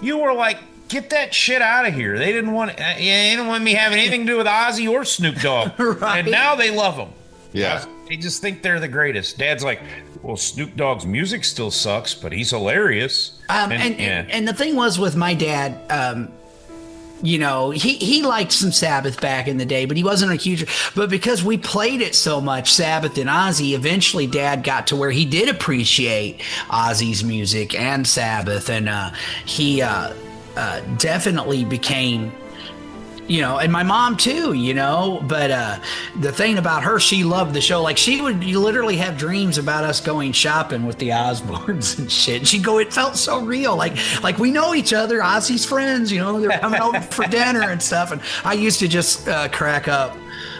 you were like, get that shit out of here. They didn't want me having anything to do with Ozzy or Snoop Dogg. Right. And now they love them. Yeah. They just think they're the greatest. Dad's like, well, Snoop Dogg's music still sucks, but he's hilarious. And the thing was with my dad, he liked some Sabbath back in the day, but he wasn't a huge. But because we played it so much, Sabbath and Ozzy, eventually Dad got to where he did appreciate Ozzy's music and Sabbath, and he definitely became. And my mom too, but the thing about her, she loved the show. Like, she would literally have dreams about us going shopping with the Osbournes and shit. And she'd go, it felt so real. Like we know each other, Ozzy's friends, they're coming over for dinner and stuff. And I used to just crack up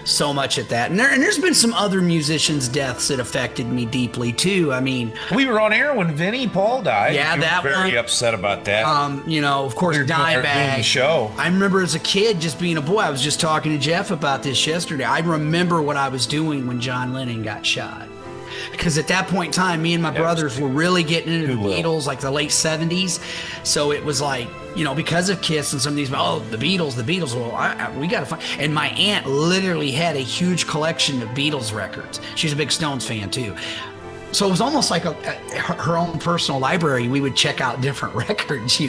so much at that. And there's been some other musicians' deaths that affected me deeply too. I mean, we were on air when Vinnie Paul died. Yeah, that very upset about that. Of course, Dimebag. The show. I remember as a kid just being a boy. I was just talking to Jeff about this yesterday. I remember what I was doing when John Lennon got shot. Because at that point in time, me and my brothers were really getting into the Beatles, like the late 70s. So it was like, because of Kiss and some of these, the Beatles, well, we got to find. And my aunt literally had a huge collection of Beatles records. She's a big Stones fan too. So it was almost like her own personal library. We would check out different records.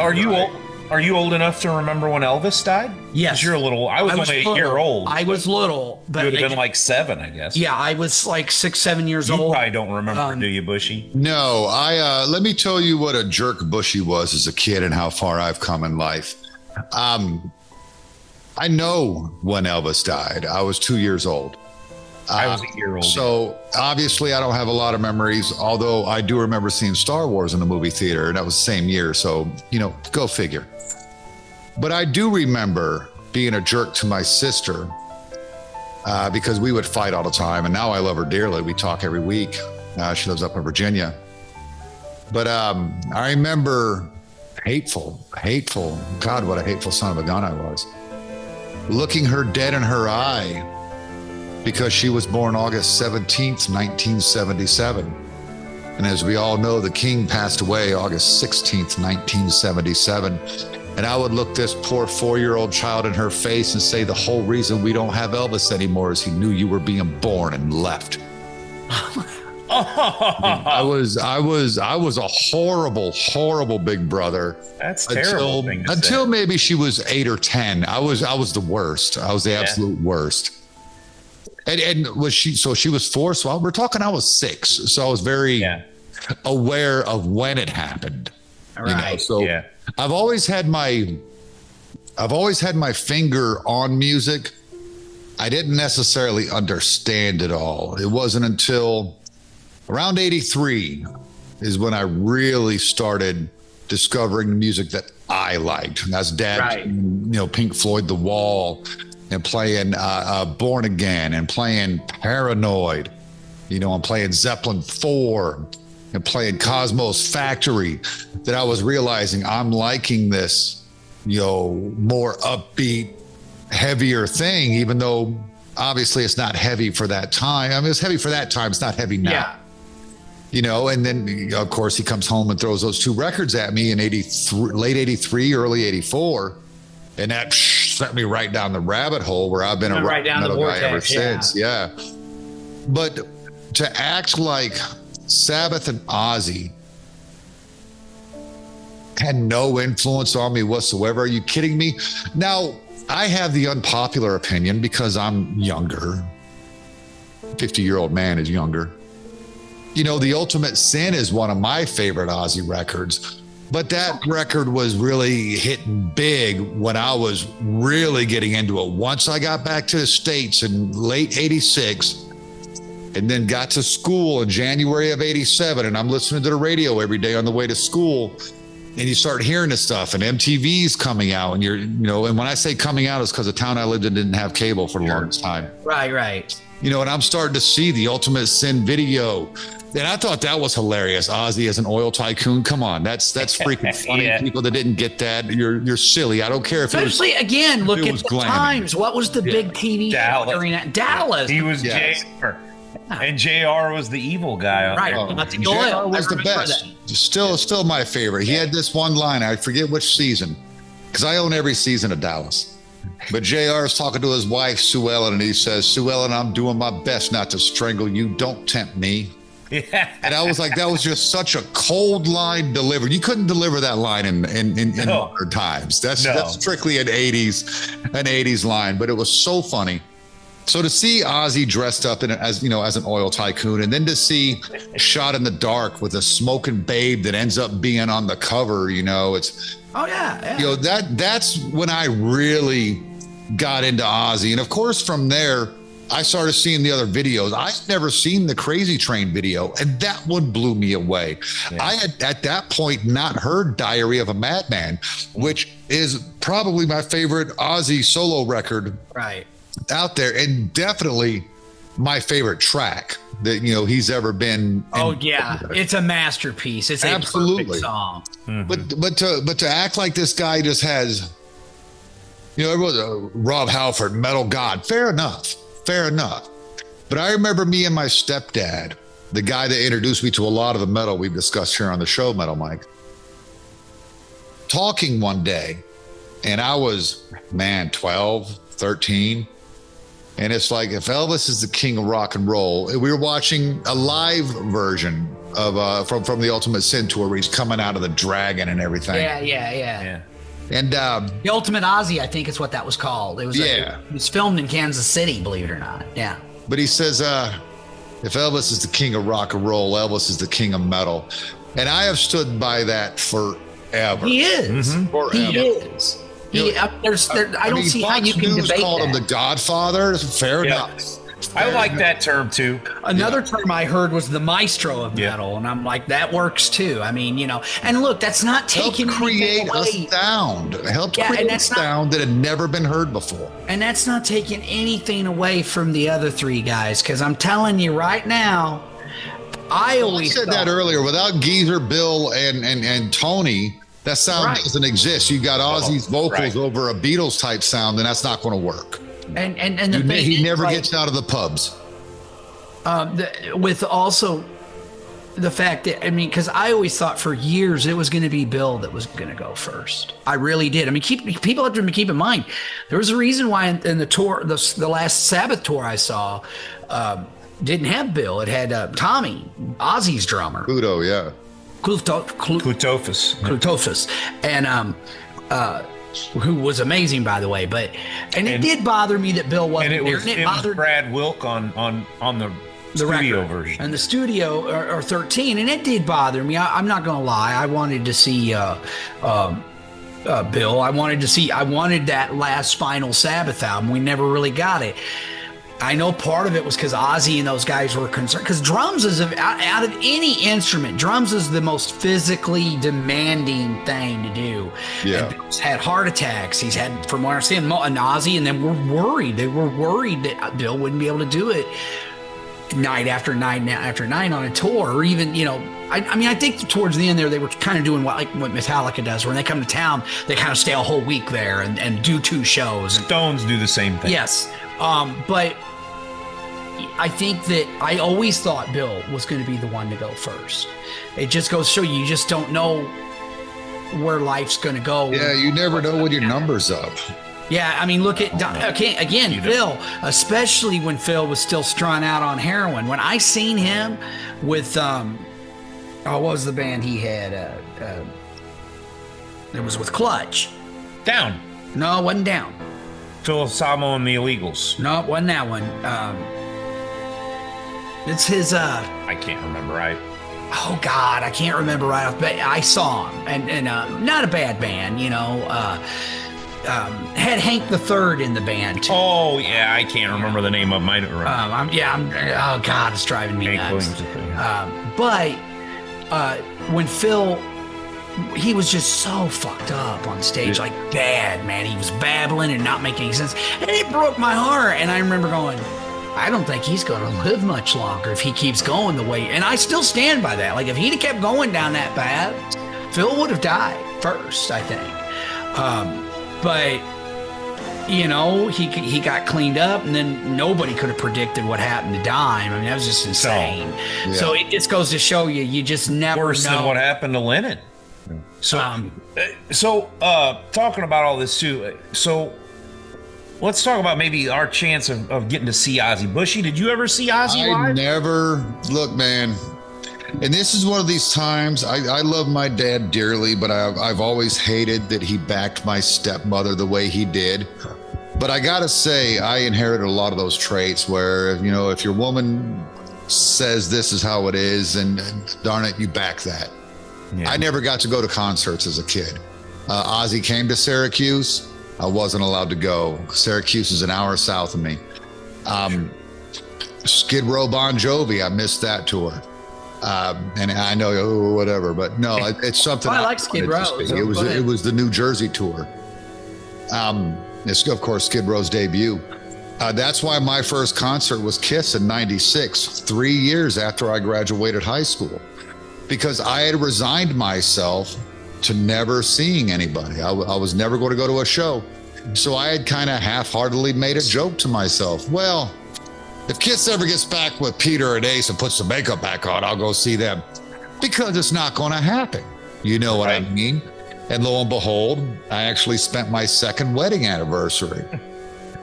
Are you old enough to remember when Elvis died? Yes. You're a little. I was only a year old. I was little, but you would have been like 7, I guess. Yeah, I was like 6, 7 years old. You probably don't remember, do you, Bushy? No, let me tell you what a jerk Bushy was as a kid and how far I've come in life. I know when Elvis died. I was 2 years old. I was a year old. So obviously I don't have a lot of memories, although I do remember seeing Star Wars in the movie theater, and that was the same year. So, go figure. But I do remember being a jerk to my sister because we would fight all the time. And now I love her dearly. We talk every week. She lives up in Virginia. But I remember hateful. God, what a hateful son of a gun I was. Looking her dead in her eye because she was born August 17th, 1977. And as we all know, the king passed away August 16th, 1977. And I would look this poor 4-year-old child in her face and say, the whole reason we don't have Elvis anymore is he knew you were being born and left. I was a horrible big brother. That's terrible. Until maybe she was 8 or 10. I was the worst. I was the absolute worst. And was she? So she was 4. So we're talking. I was 6. So I was very aware of when it happened. Right. So I've always had my finger on music. I didn't necessarily understand it all. It wasn't until around 83 is when I really started discovering the music that I liked. And that's Dad, Pink Floyd, The Wall, and playing Born Again, and playing Paranoid, and playing Zeppelin 4, and playing Cosmo's Factory that I was realizing I'm liking this, more upbeat, heavier thing, even though obviously it's not heavy for that time. I mean, it's heavy for that time. It's not heavy now. Yeah. And then of course he comes home and throws those two records at me in late 83, early 84. And that sent me right down the rabbit hole where I've been a rock metal guy ever since. Yeah. But to act like Sabbath and Ozzy had no influence on me whatsoever. Are you kidding me? Now, I have the unpopular opinion because I'm younger. 50-year-old man is younger. The Ultimate Sin is one of my favorite Ozzy records, but that record was really hitting big when I was really getting into it. Once I got back to the States in late 86 and then got to school in January of 87, and I'm listening to the radio every day on the way to school, and you start hearing this stuff, and MTV's coming out, and and when I say coming out, it's because the town I lived in didn't have cable for the longest time. Right. And I'm starting to see the Ultimate Sin video. And I thought that was hilarious. Ozzy as an oil tycoon. Come on, that's freaking funny. Yeah. People that didn't get that, you're silly. I don't care if especially it was, again. Look at the glamming. Times. What was the big TV during that? Dallas. He was JR, and JR was the evil guy. Right. JR was the best. Still my favorite. He had this one line. I forget which season, because I own every season of Dallas. But JR is talking to his wife, Sue Ellen, and he says, "Sue Ellen, I'm doing my best not to strangle you. Don't tempt me." Yeah. And I was like, that was just such a cold line delivered. You couldn't deliver that line in modern times. That's strictly an 80s line, but it was so funny. So to see Ozzy dressed up as an oil tycoon, and then to see Shot in the Dark with a smoking babe that ends up being on the cover, it's that's when I really got into Ozzy. And of course from there I started seeing the other videos. I'd never seen the Crazy Train video, and that one blew me away. Yeah. I had at that point not heard Diary of a Madman, which is probably my favorite Ozzy solo record out there, and definitely my favorite track that he's ever been. It's a masterpiece. It's absolutely a perfect song. Mm-hmm. But to act like this guy just has, everyone's Rob Halford, metal god. Fair enough. But I remember me and my stepdad, the guy that introduced me to a lot of the metal we've discussed here on the show, Metal Mike, talking one day, and I was 12, 13. And it's like, if Elvis is the king of rock and roll, we were watching a live version of from the Ultimate Sin tour where he's coming out of the dragon and everything. Yeah. And the Ultimate Ozzy, I think is what that was called. It was it was filmed in Kansas City, believe it or not. Yeah. But he says, if Elvis is the king of rock and roll, Elvis is the king of metal. And I have stood by that forever. He is. Mm-hmm. Forever. He is. I don't see how you can debate called him the Godfather. Fair enough. I like that term too. Another term I heard was the maestro of metal, and I'm like, that works too. I mean, and look, that's not taking create a sound. Help create a sound that had never been heard before. And that's not taking anything away from the other three guys, because I'm telling you right now, I said that earlier. Without Geezer, Bill, and Tony, that sound doesn't exist. You got Ozzy's vocals over a Beatles type sound, and that's not going to work. And the thing he never gets out of the pubs. With also the fact that, because I always thought for years it was going to be Bill that was going to go first. I really did. People have to keep in mind, there was a reason why in the tour, the last Sabbath tour I saw, didn't have Bill. It had Tommy, Ozzy's drummer. Pluto, yeah. Klutofus. And who was amazing, by the way. But it did bother me that Bill wasn't there. And it was Brad Wilk on the studio record version. And the studio or 13, and it did bother me. I'm not going to lie. I wanted to see Bill. I wanted that last Spinal Sabbath album. We never really got it. I know part of it was because Ozzy and those guys were concerned, because drums is out of any instrument, drums is the most physically demanding thing to do. Yeah. And Bill's had heart attacks. He's had, from what I understand, an Ozzy, and then they were worried that Bill wouldn't be able to do it. night after night after night on a tour, or even, I mean, I think towards the end there, they were kind of doing what Metallica does. When they come to town, they kind of stay a whole week there and do 2 shows. Stones do the same thing. Yes. But I think that I always thought Bill was going to be the one to go first. It just goes to show you just don't know where life's going to go. Yeah, you never know when your number's up. Yeah, I mean, look at again, Phil, especially when Phil was still strung out on heroin. When I seen him with what was the band he had? It was with Clutch. Down. No, it wasn't Down. Phil Samo and the Illegals. No, it wasn't that one. It's his. I can't remember. Oh God, I can't remember right off. But I saw him, and not a bad band, had Hank the Third in the band too. Oh yeah, I can't remember the name of them. I don't remember. Oh God, it's driving me Hank nuts. Williams. But when Phil, he was just so fucked up on stage, like bad, man. He was babbling and not making any sense, and it broke my heart. And I remember going, I don't think he's going to live much longer if he keeps going the way. And I still stand by that. Like if he'd have kept going down that path, Phil would have died first, I think. But he got cleaned up, and then nobody could have predicted what happened to Dime. I mean, that was just insane. Yeah. So it just goes to show you just never Worse know. than what happened to Lennon. So, talking about all this too. So, let's talk about maybe our chance of getting to see Ozzy. Bushy, did you ever see Ozzy live? Look, man. And this is one of these times, I love my dad dearly, but I've always hated that he backed my stepmother the way he did. But I got to say, I inherited a lot of those traits where, if your woman says this is how it is, and darn it, you back that. Yeah. I never got to go to concerts as a kid. Ozzy came to Syracuse. I wasn't allowed to go. Syracuse is an hour south of me. Skid Row Bon Jovi, I missed that tour. And I know, whatever, but no, it's something. I like Skid Row. It was the New Jersey tour. It's of course Skid Row's debut. That's why my first concert was Kiss in '96, 3 years after I graduated high school, because I had resigned myself to never seeing anybody. I was never going to go to a show. So I had kind of half-heartedly made a joke to myself. Well, if Kiss ever gets back with Peter and Ace and puts the makeup back on, I'll go see them, because it's not going to happen. You know what I mean? And lo and behold, I actually spent my second wedding anniversary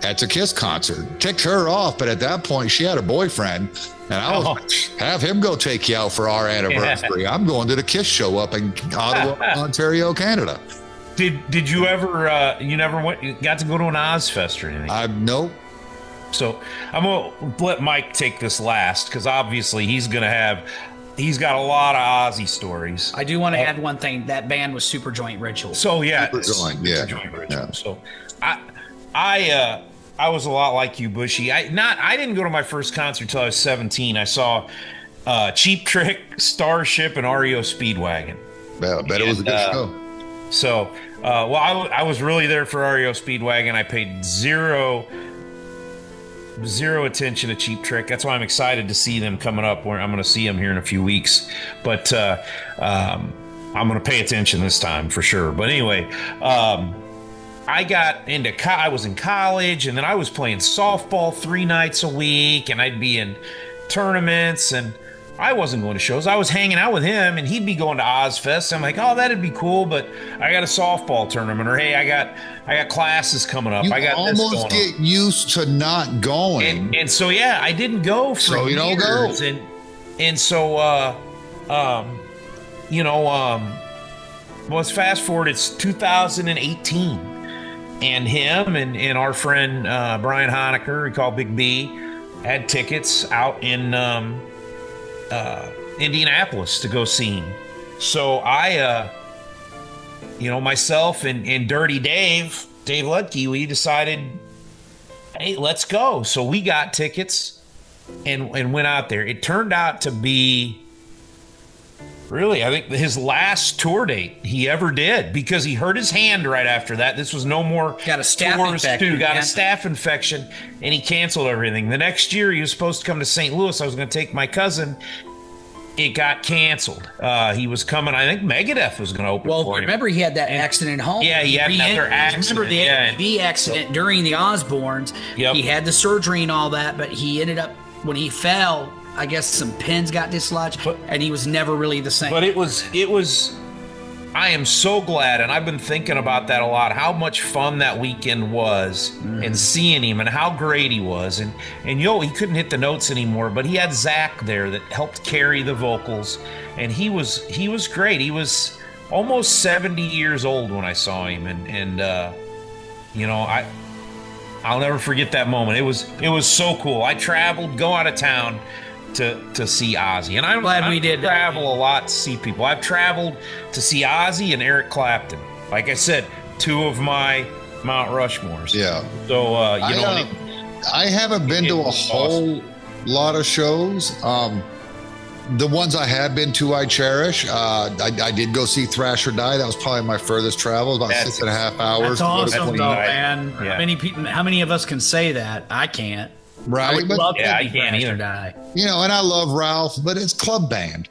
at a Kiss concert. Ticked her off, but at that point, she had a boyfriend, and I was like, have him go take you out for our anniversary. Yeah. I'm going to the Kiss show up in Ottawa, Ontario, Canada. Did you ever? You got to go to an Ozfest or anything? Nope. So I'm gonna let Mike take this last, because obviously he's got a lot of Ozzy stories. I do want to add one thing. That band was Super Joint Ritual. So yeah, Super Joint Ritual. Yeah. So I was a lot like you, Bushy. I didn't go to my first concert until I was 17. I saw Cheap Trick, Starship, and REO Speedwagon. Well, I bet it was a good show. So, I was really there for REO Speedwagon. I paid zero attention to Cheap Trick. That's why I'm excited to see them coming up. Where I'm going to see them here in a few weeks. But I'm going to pay attention this time for sure. But anyway, I got into I was in college, and then I was playing softball 3 nights a week, and I'd be in tournaments, and I wasn't going to shows. I was hanging out with him, and he'd be going to Ozfest. I'm like, oh, that'd be cool, but I got a softball tournament, or hey, I got classes coming up. You I got almost this get used to not going, and so yeah, I didn't go for so you years. Don't go. And so let's fast forward. It's 2018, and him and our friend Brian Honecker, we call Big B, had tickets out in Indianapolis to go see him. So I, myself and Dirty Dave Ludke, we decided, hey, let's go. So we got tickets and went out there. It turned out to be Really, I think his last tour date he ever did, because he hurt his hand right after that. This was no more. Got a staph tours infection. Got a staph infection, and he canceled everything. The next year, he was supposed to come to St. Louis. I was going to take my cousin. It got canceled. He was coming. I think Megadeth was going to open for him. Remember he had that accident at home? Yeah, he had another accident. Remember the accident during the Osbournes? Yep. He had the surgery and all that, but he ended up, when he fell, I guess some pins got dislodged, and he was never really the same. But it was. I am so glad, and I've been thinking about that a lot, how much fun that weekend was, and seeing him and how great he was. And he couldn't hit the notes anymore, but he had Zach there that helped carry the vocals, and he was great. He was almost 70 years old when I saw him, and I'll never forget that moment. It was so cool. I traveled, go out of town to see Ozzy, and I'm glad we did travel a lot to see people. I've traveled to see Ozzy and Eric Clapton. Like I said, two of my Mount Rushmores. Yeah. So I haven't been to a whole lot of shows. The ones I have been to, I cherish. I did go see Thrasher Die. That was probably my furthest travel, about 6.5 hours. That's awesome, though, man. Yeah. How many of us can say that? I can't. Right. I would love to I can't either. Die. And I love Ralph, but it's club band.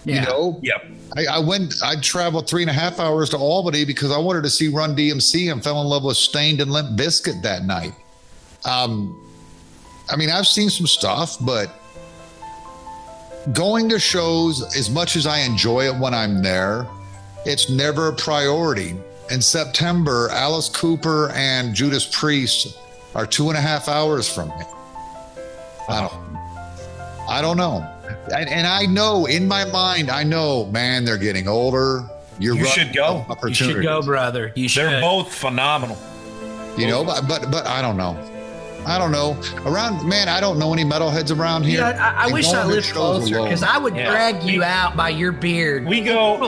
Yeah. Yep. I traveled 3.5 hours to Albany because I wanted to see Run DMC and fell in love with Stained and Limp Bizkit that night. I've seen some stuff, but going to shows, as much as I enjoy it when I'm there, it's never a priority. In September, Alice Cooper and Judas Priest are 2.5 hours from me. I don't know. And I know in my mind, man, they're getting older. You should go. You should go, brother. You should. They're both phenomenal. But I don't know. I don't know. I don't know any metalheads around here. I wish I lived closer, because I would drag you out by your beard. We go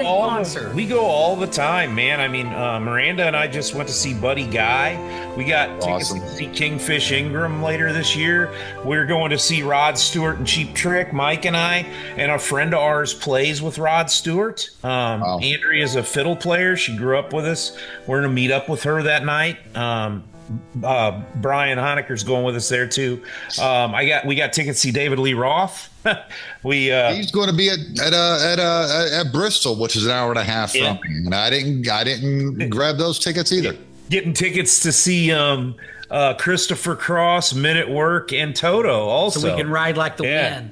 all the time, man. I mean, Miranda and I just went to see Buddy Guy. We got tickets to see Kingfish Ingram later this year. We're going to see Rod Stewart and Cheap Trick. Mike and I, and a friend of ours plays with Rod Stewart. Andrea's a fiddle player. She grew up with us. We're going to meet up with her that night. Brian Honecker's going with us there too. We got tickets to see David Lee Roth. He's going to be at Bristol, which is an hour and a half from me, and I didn't grab those tickets either. Getting tickets to see Christopher Cross, Men at Work, and Toto also, so we can ride like the wind.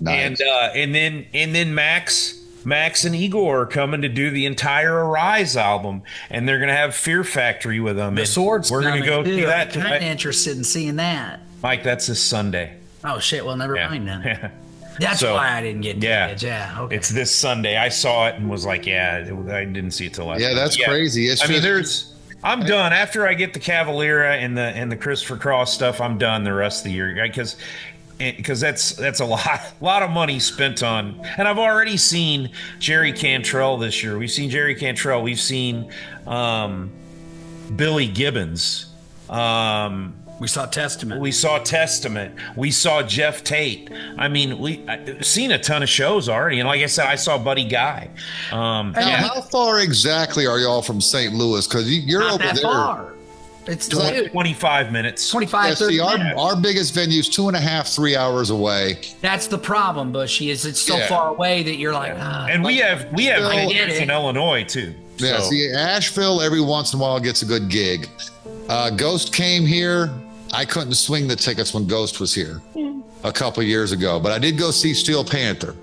Nice. And then Max and Igor are coming to do the entire Arise album, and they're going to have Fear Factory with them. The Swords. We're going to go see that. I'm kind of interested in seeing that. Mike, that's this Sunday. Oh shit! Well, never mind then. That's why I didn't get tickets. Yeah. Okay. It's this Sunday. I saw it and was like, I didn't see it till last. Yeah, that's crazy. I'm done after I get the Cavalera and the Christopher Cross stuff. I'm done the rest of the year, because that's a lot of money spent on. And I've already seen Jerry Cantrell this year. We've seen Jerry Cantrell. We've seen Billy Gibbons. We saw Testament. We saw Jeff Tate. I mean, I've seen a ton of shows already. And like I said, I saw Buddy Guy. How far exactly are y'all from St. Louis? Because you're Not over that there. far. It's 25 minutes. 25, 30 minutes. Our biggest venue is 2.5, 3 hours away. That's the problem, Bushy, is it's so far away that you're like, And we have venues in Illinois too. Yeah, see, Asheville every once in a while gets a good gig. Ghost came here. I couldn't swing the tickets when Ghost was here a couple years ago, but I did go see Steel Panther.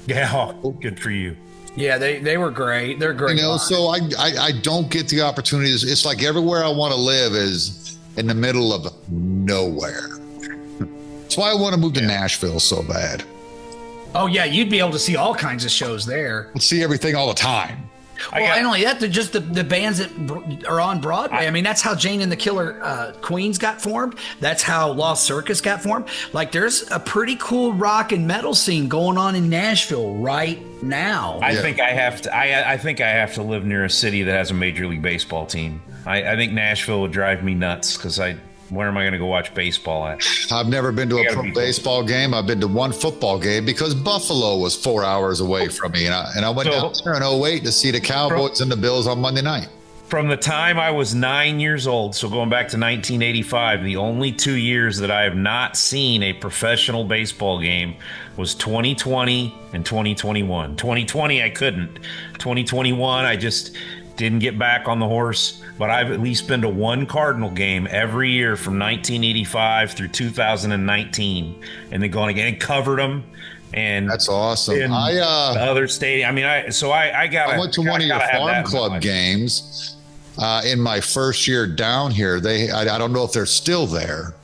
Yeah, good for you. Yeah, they were great. They're great. So I don't get the opportunities. It's like everywhere I want to live is in the middle of nowhere. That's why I want to move to Nashville so bad. Oh yeah, you'd be able to see all kinds of shows there. See everything all the time. Well, not only that, just the bands that are on Broadway. I mean, that's how Jane and the Killer Queens got formed. That's how Lost Circus got formed. Like, there's a pretty cool rock and metal scene going on in Nashville right now. I think I have to live near a city that has a Major League Baseball team. I think Nashville would drive me nuts because I Where am I going to go watch baseball at? I've never been to a pro baseball game. I've been to one football game because Buffalo was 4 hours away from me. And I went down there in 2008 to see the Cowboys and the Bills on Monday night. From the time I was 9 years old, so going back to 1985, the only 2 years that I have not seen a professional baseball game was 2020 and 2021. 2020, I couldn't. 2021, I just didn't get back on the horse. But I've at least been to one Cardinal game every year from 1985 through 2019, and then going again and covered them. And that's awesome. The other stadium. I mean, I went to one of your farm club games in my first year down here. I don't know if they're still there,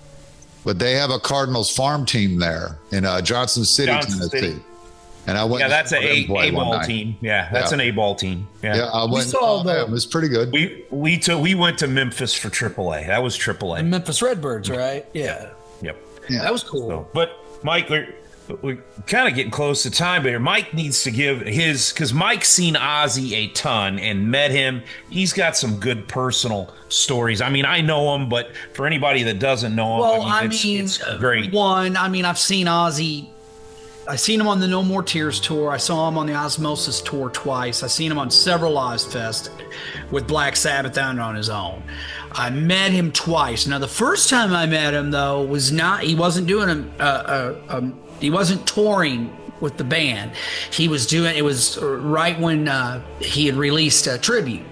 but they have a Cardinals farm team there in Johnson City, Tennessee. And I went. Yeah, that's an A-ball team. Yeah, that's an A-ball team. Yeah, I went. It was pretty good. We went to Memphis for AAA. That was AAA. The Memphis Redbirds, right? Yeah. Yep. Yeah, that was cool. So, but Mike, we're kind of getting close to time, but Mike needs to give his, because Mike's seen Ozzy a ton and met him. He's got some good personal stories. I mean, I know him, but for anybody that doesn't know him, it's great. I've seen Ozzy. I seen him on the No More Tears tour. I saw him on the Osmosis tour twice. I seen him on several Ozfest with Black Sabbath out on his own. I met him twice. Now, the first time I met him, though, he wasn't doing he wasn't touring with the band. It was right when he had released a tribute.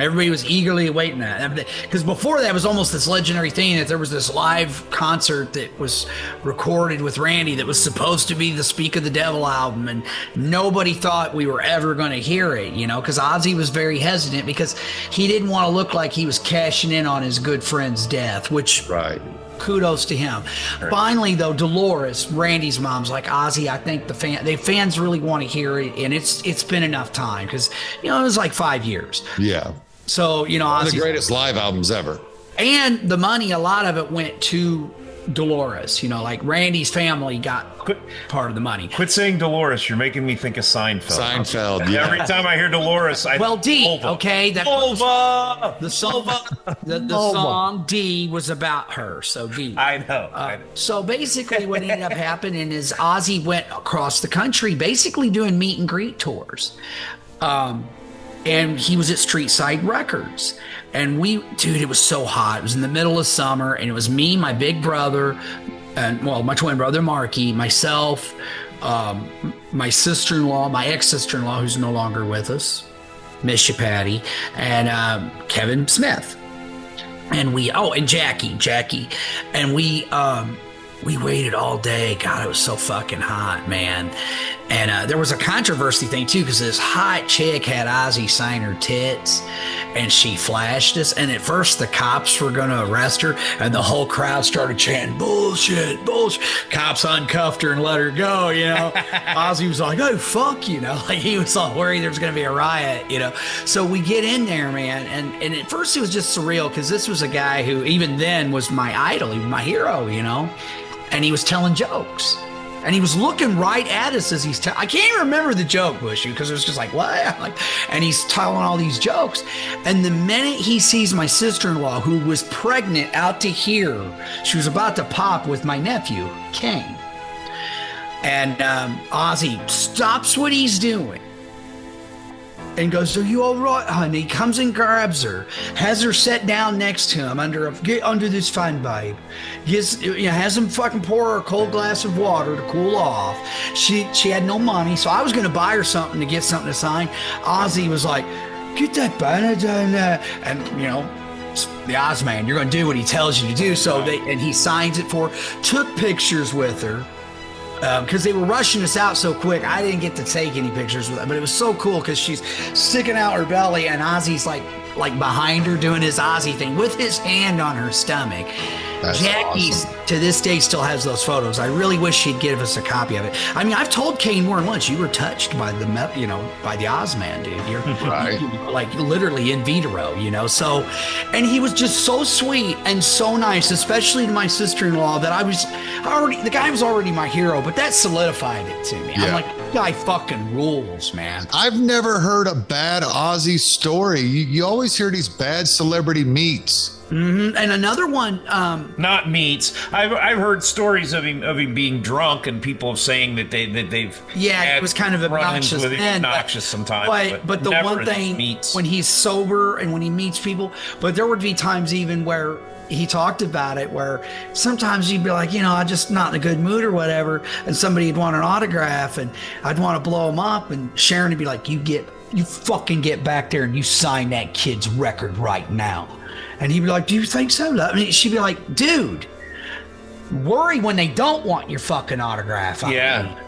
Everybody was eagerly awaiting that. Because before that, it was almost this legendary thing that there was this live concert that was recorded with Randy that was supposed to be the Speak of the Devil album, and nobody thought we were ever going to hear it, because Ozzy was very hesitant because he didn't want to look like he was cashing in on his good friend's death, which... Right. Kudos to him. Right. Finally, though, Dolores, Randy's mom's like, Ozzy, I think the fans really want to hear it, and it's been enough time because it was like 5 years. Yeah. So one of the greatest live albums ever. And the money, a lot of it went to Dolores. Like Randy's family got part of the money. Quit saying Dolores. You're making me think of Seinfeld. Seinfeld. Yeah. Every time I hear Dolores, D. Ulva. Okay, the song D was about her. So D. I know. So basically, what ended up happening is Ozzy went across the country, basically doing meet and greet tours. And he was at Street Side Records. And it was so hot. It was in the middle of summer, and it was me, my big brother, my twin brother, Marky, myself, my sister-in-law, my ex-sister-in-law, who's no longer with us, miss you, Patty, and Kevin Smith. And and Jackie. And we waited all day. God, it was so fucking hot, man. And there was a controversy thing, too, because this hot chick had Ozzy sign her tits, and she flashed us. And at first, the cops were going to arrest her, and the whole crowd started chanting, bullshit. Cops uncuffed her and let her go, Ozzy was like, oh, fuck, like he was all worried there was going to be a riot, So we get in there, man, and at first it was just surreal, because this was a guy who even then was my idol, my hero, and he was telling jokes. And he was looking right at us as I can't even remember the joke, Bushy, because it was just like, what? And he's telling all these jokes. And the minute he sees my sister-in-law, who was pregnant out to here, she was about to pop with my nephew, Kane. And Ozzy stops what he's doing and goes, are you all right, honey? Comes and grabs her, has her sit down next to him get under this fine babe. Has him fucking pour her a cold glass of water to cool off. She had no money, so I was going to buy her something to get something to sign. Ozzy was like, get that banner down there. And, the OZZman, you're going to do what he tells you to do. So and he signs it for her, took pictures with her. Because they were rushing us out so quick, I didn't get to take any pictures with her, but it was so cool because she's sticking out her belly and Ozzy's like behind her doing his Ozzy thing with his hand on her stomach. That's Jackie, awesome. To this day, still has those photos. I really wish he'd give us a copy of it. I mean, I've told Kane more than once, you were touched by the OZZman, dude. You're right. Like literally in vitro, So, and he was just so sweet and so nice, especially to my sister-in-law, that the guy was already my hero, but that solidified it to me. Yeah. I'm like, guy fucking rules, man. I've never heard a bad Ozzy story. You always hear these bad celebrity meets. And another one, Not meats. I've heard stories of him being drunk, and people saying that they've it was kind of obnoxious with him, then, obnoxious sometimes. But the never one thing meats. when he's sober and when he meets people, but there would be times even where he talked about it, where sometimes he'd be like, I'm just not in a good mood or whatever, and somebody'd want an autograph, and I'd want to blow him up, and Sharon would be like, you fucking get back there and you sign that kid's record right now. And he'd be like, do you think so? I mean, she'd be like, dude, worry when they don't want your fucking autograph.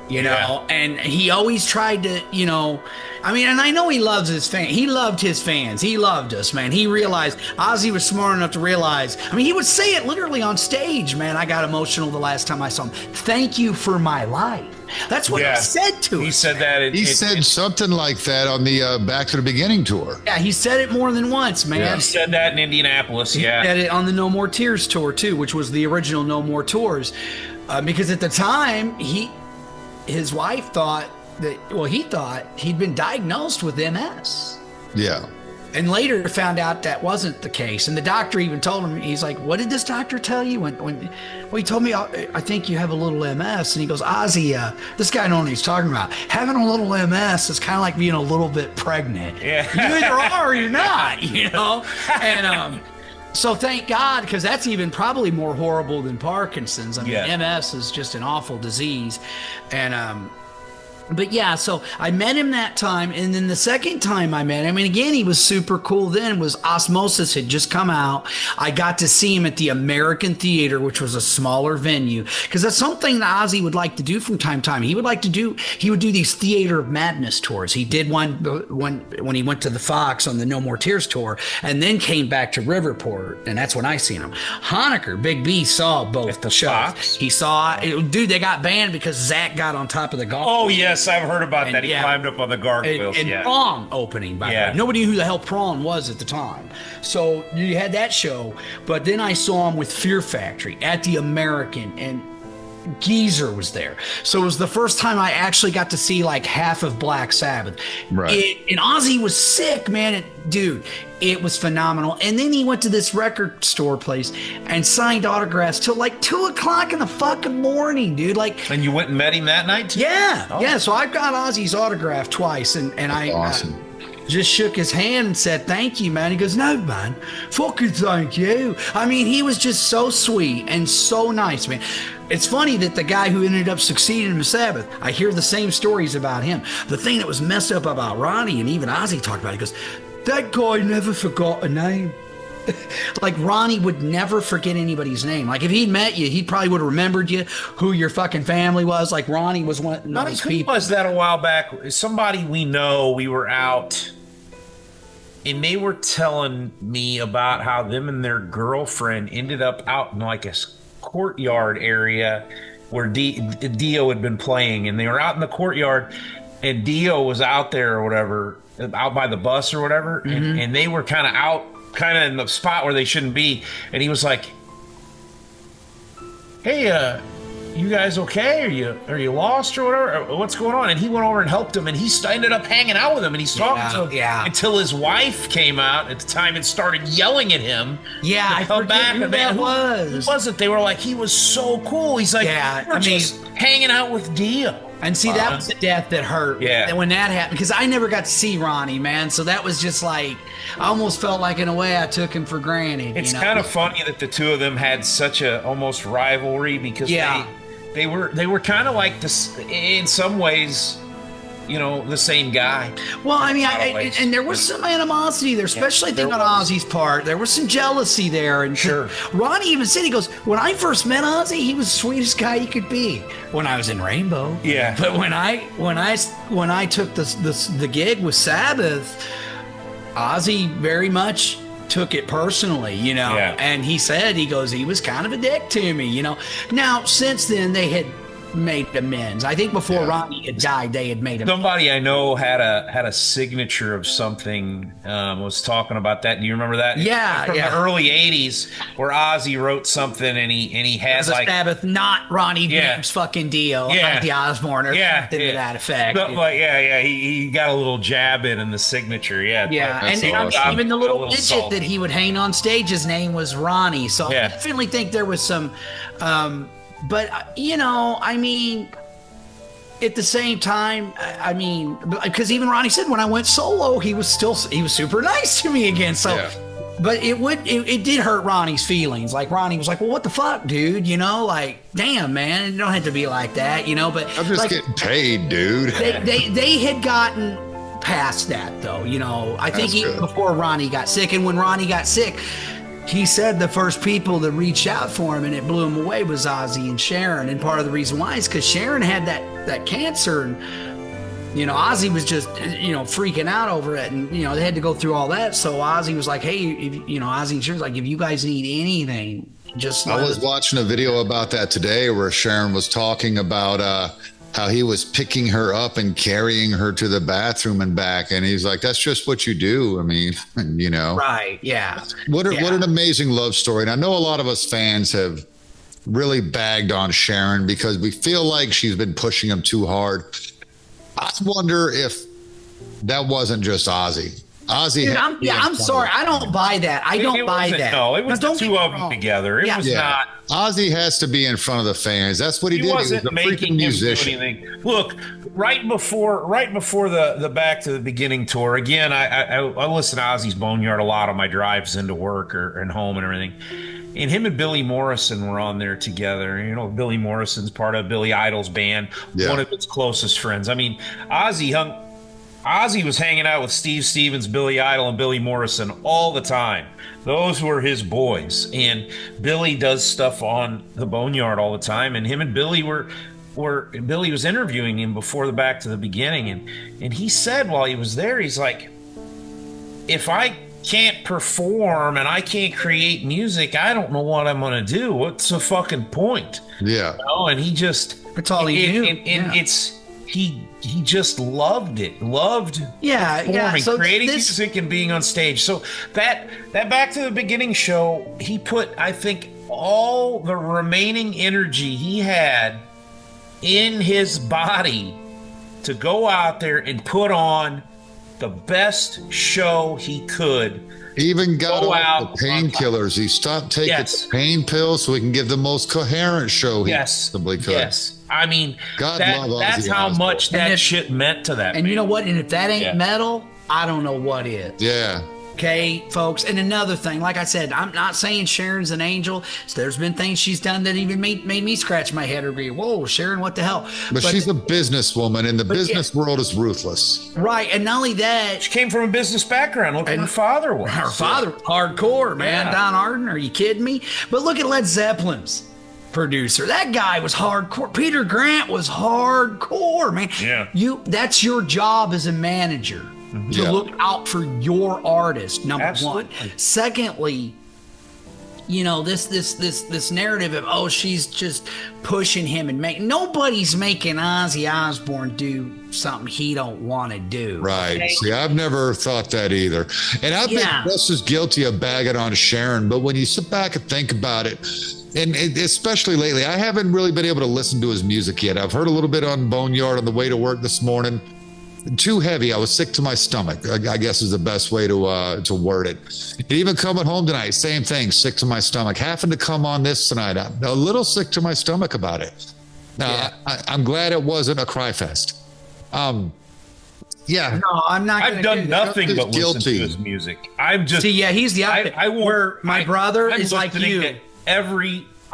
You know, and he always tried to, and I know he loves his fans. He loved his fans. He loved us, man. He realized, Ozzy was smart enough to realize, he would say it literally on stage, man. I got emotional the last time I saw him. Thank you for my life. That's what he said to us. He said that. He said something like that on the Back to the Beginning tour. Yeah, he said it more than once, man. Yeah. He said that in Indianapolis, He said it on the No More Tears tour, too, which was the original No More Tours. Because at the time, his wife thought he thought he'd been diagnosed with MS. Yeah. And later found out that wasn't the case. And the doctor even told him, he's like, what did this doctor tell you? He told me, I think you have a little MS. And he goes, Ozzy, this guy knows what he's talking about. Having a little MS is kind of like being a little bit pregnant. Yeah. You either are or you're not, And so thank God, because that's even probably more horrible than Parkinson's. MS is just an awful disease. And but yeah, so I met him that time, and then the second time I met him, and again, he was super cool then, was Osmosis had just come out. I got to see him at the American Theater, which was a smaller venue, because that's something that Ozzy would like to do from time to time. He would do these Theater of Madness tours. He did one when he went to the Fox on the No More Tears tour, and then came back to Riverport, and that's when I seen him. Honecker, Big B, saw both the shows. Fox? He saw, dude, they got banned because Zach got on top of the golf. Oh, yeah. Yes, I've heard about that. He climbed up on the gargoyles. And Prawn opening, by the way. Nobody knew who the hell Prawn was at the time. So you had that show, but then I saw him with Fear Factory at the American, and Geezer was there. So it was the first time I actually got to see like half of Black Sabbath. Right. And Ozzy was sick, man. Dude, it was phenomenal. And then he went to this record store place and signed autographs till like 2:00 in the fucking morning, dude. And you went and met him that night too? Yeah. Oh. Yeah. So I've got Ozzy's autograph twice, and I awesome. Just shook his hand and said, thank you, man. He goes, no, man, fucking thank you. He was just so sweet and so nice, man. It's funny that the guy who ended up succeeding in the Sabbath, I hear the same stories about him. The thing that was messed up about Ronnie, and even Ozzy talked about it, he goes, that guy never forgot a name. Like Ronnie would never forget anybody's name. Like if he'd met you, he probably would have remembered you, who your fucking family was. Like Ronnie was one of those people. Who was that a while back? Somebody we know, we were out, and they were telling me about how them and their girlfriend ended up out in like a courtyard area where Dio had been playing, and they were out in the courtyard, and Dio was out there or whatever, out by the bus or whatever, and they were kind of in the spot where they shouldn't be, and he was like, hey, you guys okay? Are you lost or whatever? Or what's going on? And he went over and helped him, and he ended up hanging out with him, and he's talking to him until his wife came out at the time and started yelling at him. Yeah, I forget who that was. Who was it? They were like, he was so cool. He's like, we're just hanging out with Dio. And see, that was the death that hurt. Yeah. When that happened, because I never got to see Ronnie, man. So that was just like, I almost felt like in a way I took him for granted. It's kind of funny that the two of them had such a almost rivalry, because they were kind of like this in some ways, the same guy. Well, and there was some animosity there, especially I think on Ozzy's part. There was some jealousy there. And sure. Ronnie even said, he goes, when I first met Ozzy, he was the sweetest guy you could be. When I was in Rainbow. Yeah. But when I took the gig with Sabbath, Ozzy very much took it personally, and he said, he goes, he was kind of a dick to me, Now, since then, they had made amends. I think before Ronnie had died, they had made amends. Somebody I know had a signature of something. Was talking about that. Do you remember that? Yeah, from the early '80s, where Ozzy wrote something and he had like Sabbath, not Ronnie James fucking Dio, Ozzy Osbourne, or something to that effect. Like, he got a little jab in the signature. And awesome. even the little midget salty. that he would hang on stage, his name was Ronnie. So I definitely think there was some, but you know, I mean, at the same time, I mean, because even Ronnie said when I went solo, he was super nice to me again. So, but it did hurt Ronnie's feelings. Like Ronnie was like, well, what the fuck, dude? You know, like, damn, man, you don't have to be like that, you know, but I'm just like, getting paid, dude. they had gotten past that though, you know. I think even before Ronnie got sick, and when Ronnie got sick, he said the first people that reached out for him and it blew him away was Ozzy and Sharon. And part of the reason why is because Sharon had that cancer, and you know, Ozzy was just, you know, freaking out over it, and you know, they had to go through all that. So Ozzy was like, hey, Ozzy and Sharon's like, if you guys need anything, just I was watching a video about that today where Sharon was talking about how he was picking her up and carrying her to the bathroom and back. And he's like, that's just what you do. I mean, you know. Right. Yeah. What an amazing love story. And I know a lot of us fans have really bagged on Sharon because we feel like she's been pushing him too hard. I wonder if that wasn't just Ozzy. Dude, I'm sorry. I don't buy that. I don't buy that. No, it was the two of them together. It was not. Ozzy has to be in front of the fans. That's what he did. He was a freaking musician. Look, right before the Back to the Beginning tour, again, I listen to Ozzy's Boneyard a lot on my drives into work and home and everything. And him and Billy Morrison were on there together. You know, Billy Morrison's part of Billy Idol's band, one of his closest friends. I mean, Ozzy was hanging out with Steve Stevens, Billy Idol, and Billy Morrison all the time. Those were his boys. And Billy does stuff on the Boneyard all the time. And him and Billy Billy was interviewing him before the Back to the Beginning. And he said while he was there, he's like, if I can't perform and I can't create music, I don't know what I'm going to do. What's the fucking point? Yeah. You know? And he just... That's all he knew. And it's... He just loved it. Loved performing, so creating music and being on stage. So that Back to the Beginning show, he put, I think, all the remaining energy he had in his body to go out there and put on the best show he could. He even got off the painkillers. He stopped taking the pain pills so he can give the most coherent show he possibly could. Yes. I mean, love Ozzy that's how Osbourne. much that shit meant to that. And you know what? And if that ain't metal, I don't know what is. Yeah. Okay, folks. And another thing, like I said, I'm not saying Sharon's an angel. So there's been things she's done that even made me scratch my head or agree. Whoa, Sharon, what the hell? But she's a businesswoman, and the business world is ruthless. Right. And not only that, she came from a business background. Look what her father was. Her father was hardcore, man. Don Arden, are you kidding me? But look at Led Zeppelin's producer. That guy was hardcore. Peter Grant was hardcore, man. Yeah. That's your job as a manager. To look out for your artist, number one. Secondly, you know, this narrative of, she's just pushing him and nobody's making Ozzy Osbourne do something he don't want to do. Right. Okay? See, I've never thought that either. And I've been just as guilty of bagging on Sharon, but when you sit back and think about it, and especially lately, I haven't really been able to listen to his music yet. I've heard a little bit on Boneyard on the way to work this morning. Too heavy. I was sick to my stomach, I guess is the best way to word it. And even coming home tonight, same thing, sick to my stomach. Having to come on this tonight, I'm a little sick to my stomach about it. I'm glad it wasn't a cry fest. No, I'm not. I've done nothing but listen to his music. I'm just he's the opposite. My brother is like you.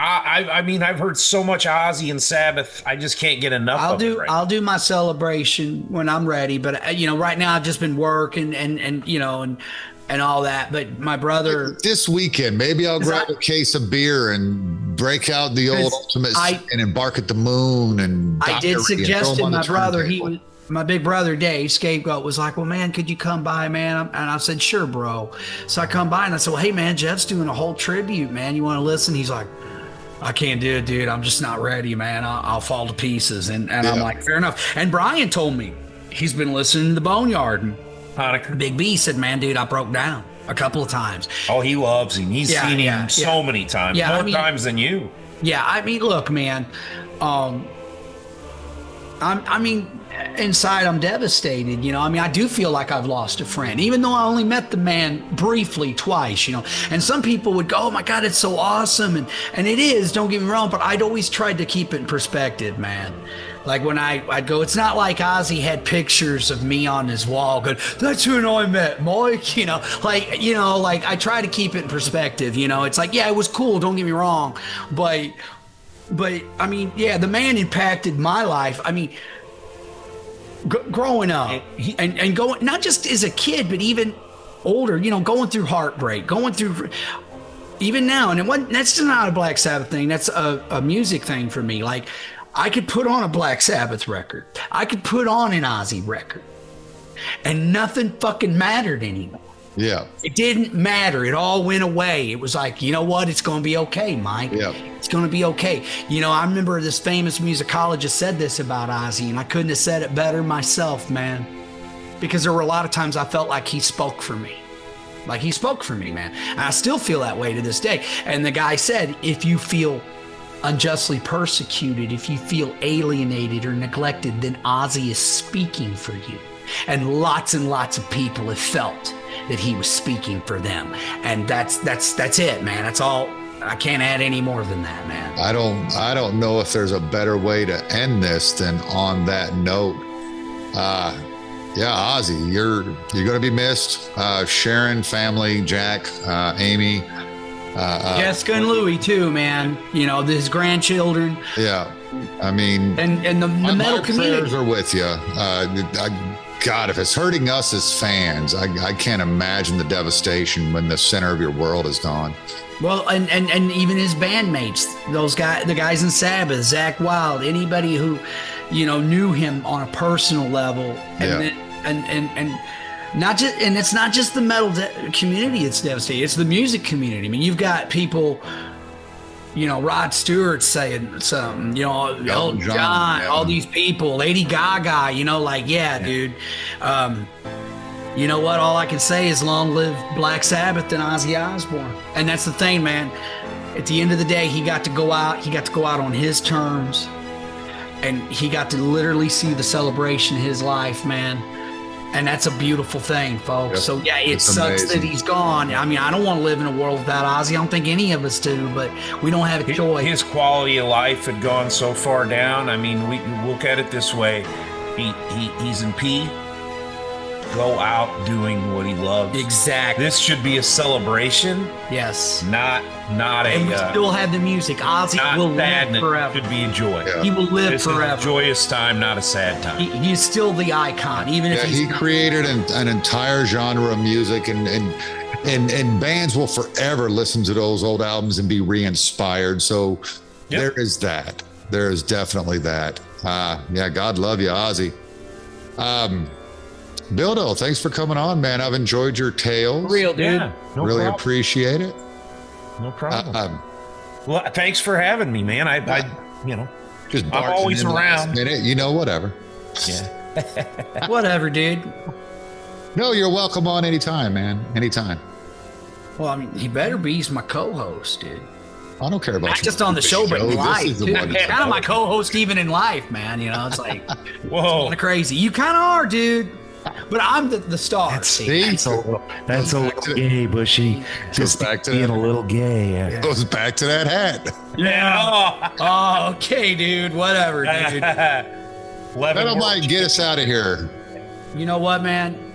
I mean, I've heard so much Ozzy and Sabbath. I just can't get enough of it. I'll do my celebration when I'm ready. But you know, right now I've just been working and you know and all that. But my brother, this weekend, maybe I'll grab a case of beer and break out the old Ultimate and embark at the moon. And I did suggest to my brother, my big brother Dave Scapegoat was like, well, man, could you come by, man? And I said, sure, bro. So I come by and I said, well, hey, man, Jeff's doing a whole tribute, man. You want to listen? He's like, I can't do it, dude. I'm just not ready, man. I'll fall to pieces. And I'm like, fair enough. And Brian told me he's been listening to the Boneyard. And Hanukkah. Big B said, man, dude, I broke down a couple of times. Oh, he loves him. He's seen him so many times, more times than you. Yeah, I mean, look, man. I mean, inside I'm devastated, you know. I mean, I do feel like I've lost a friend, even though I only met the man briefly twice, you know. And some people would go, oh my God, it's so awesome. And it is, don't get me wrong, but I'd always tried to keep it in perspective, man. Like when I'd go, it's not like Ozzy had pictures of me on his wall going, that's when I met Mike, you know, like I try to keep it in perspective, you know. It's like, yeah, it was cool, don't get me wrong, but I mean, yeah, the man impacted my life. I mean, growing up and going, not just as a kid, but even older, you know, going through heartbreak, going through even now. And that's not a Black Sabbath thing. That's a music thing for me. Like, I could put on a Black Sabbath record. I could put on an Ozzy record and nothing fucking mattered anymore. Yeah. It didn't matter. It all went away. It was like, you know what? It's going to be okay, Mike. Yeah. It's going to be okay. You know, I remember this famous musicologist said this about Ozzy, and I couldn't have said it better myself, man. Because there were a lot of times I felt like he spoke for me. Like he spoke for me, man. And I still feel that way to this day. And the guy said, if you feel unjustly persecuted, if you feel alienated or neglected, then Ozzy is speaking for you. And lots of people have felt that he was speaking for them. And that's it, man. That's all. I can't add any more than that, man. I don't know if there's a better way to end this than on that note. Yeah, Ozzy, you're going to be missed. Sharon, family, Jack, Amy, Jessica and Louie too, man. You know, his grandchildren. Yeah, I mean, and the metal community. Prayers are with you. God, if it's hurting us as fans, I can't imagine the devastation when the center of your world is gone. Well, and even his bandmates, the guys in Sabbath, Zakk Wylde, anybody who, you know, knew him on a personal level, and not just, and it's not just the metal community that's devastated; it's the music community. I mean, you've got people, you know, Rod Stewart saying something, you know, Elton John, all these people, Lady Gaga, you know, like, dude. You know what? All I can say is long live Black Sabbath and Ozzy Osbourne. And that's the thing, man. At the end of the day, he got to go out. He got to go out on his terms. And he got to literally see the celebration of his life, man. And that's a beautiful thing, folks. Yep. So, yeah, it sucks that he's gone. I mean, I don't want to live in a world without Ozzy. I don't think any of us do, but we don't have a choice. His quality of life had gone so far down. I mean, we look at it this way. He's in P. Go out doing what he loves. Exactly. This should be a celebration. Yes. Not a. And we still have the music. Ozzy will live forever. It should be a joy. Yeah. He will live forever. Is a joyous time, not a sad time. He's still the icon, even if he created an entire genre of music, and bands will forever listen to those old albums and be re-inspired. So there is that. There is definitely that. God love you, Ozzy. Bildo, thanks for coming on, man. I've enjoyed your tales. Real, dude. Yeah, no really problem. Appreciate it. No problem. Well, thanks for having me, man. I you know, just I'm always around. Minute, you know, whatever. Yeah. Whatever, dude. No, you're welcome on anytime, man. Anytime. Well, I mean, he better be. He's my co-host, dude. I don't care about not just on the show, but in life, too. Kind of my co-host even in life, man. You know, it's like, whoa, kind of crazy. You kind of are, dude. But I'm the star. That's a little gay, Bushy. Just being a little gay. It goes back to that hat. Yeah. Oh, okay, dude. Whatever, dude. Metal Mike, get us out of here. You know what, man?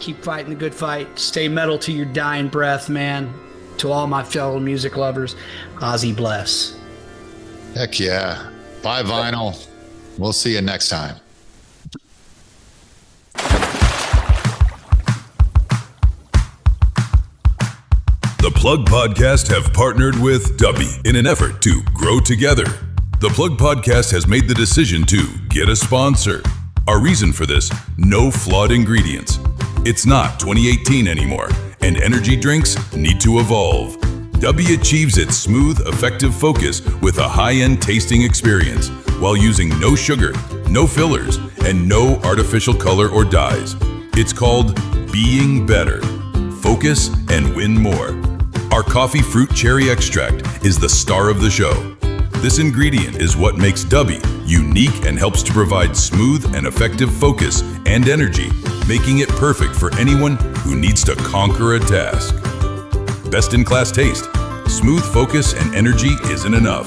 Keep fighting the good fight. Stay metal to your dying breath, man. To all my fellow music lovers, Ozzy bless. Heck yeah. Buy vinyl. We'll see you next time. The Plug Podcast have partnered with Dubby in an effort to grow together. The Plug Podcast has made the decision to get a sponsor. Our reason for this, no flawed ingredients. It's not 2018 anymore, and energy drinks need to evolve. Dubby achieves its smooth, effective focus with a high-end tasting experience while using no sugar, no fillers, and no artificial color or dyes. It's called Being Better. Focus and win more. Our coffee fruit cherry extract is the star of the show. This ingredient is what makes Dubby unique and helps to provide smooth and effective focus and energy, making it perfect for anyone who needs to conquer a task. Best-in-class taste, smooth focus and energy isn't enough.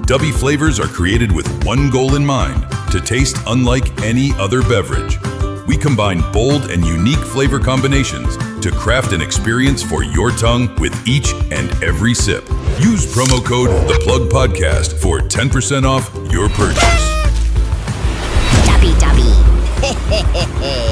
Dubby flavors are created with one goal in mind, to taste unlike any other beverage. We combine bold and unique flavor combinations to craft an experience for your tongue with each and every sip. Use promo code ThePlugPodcast for 10% off your purchase. Dubby.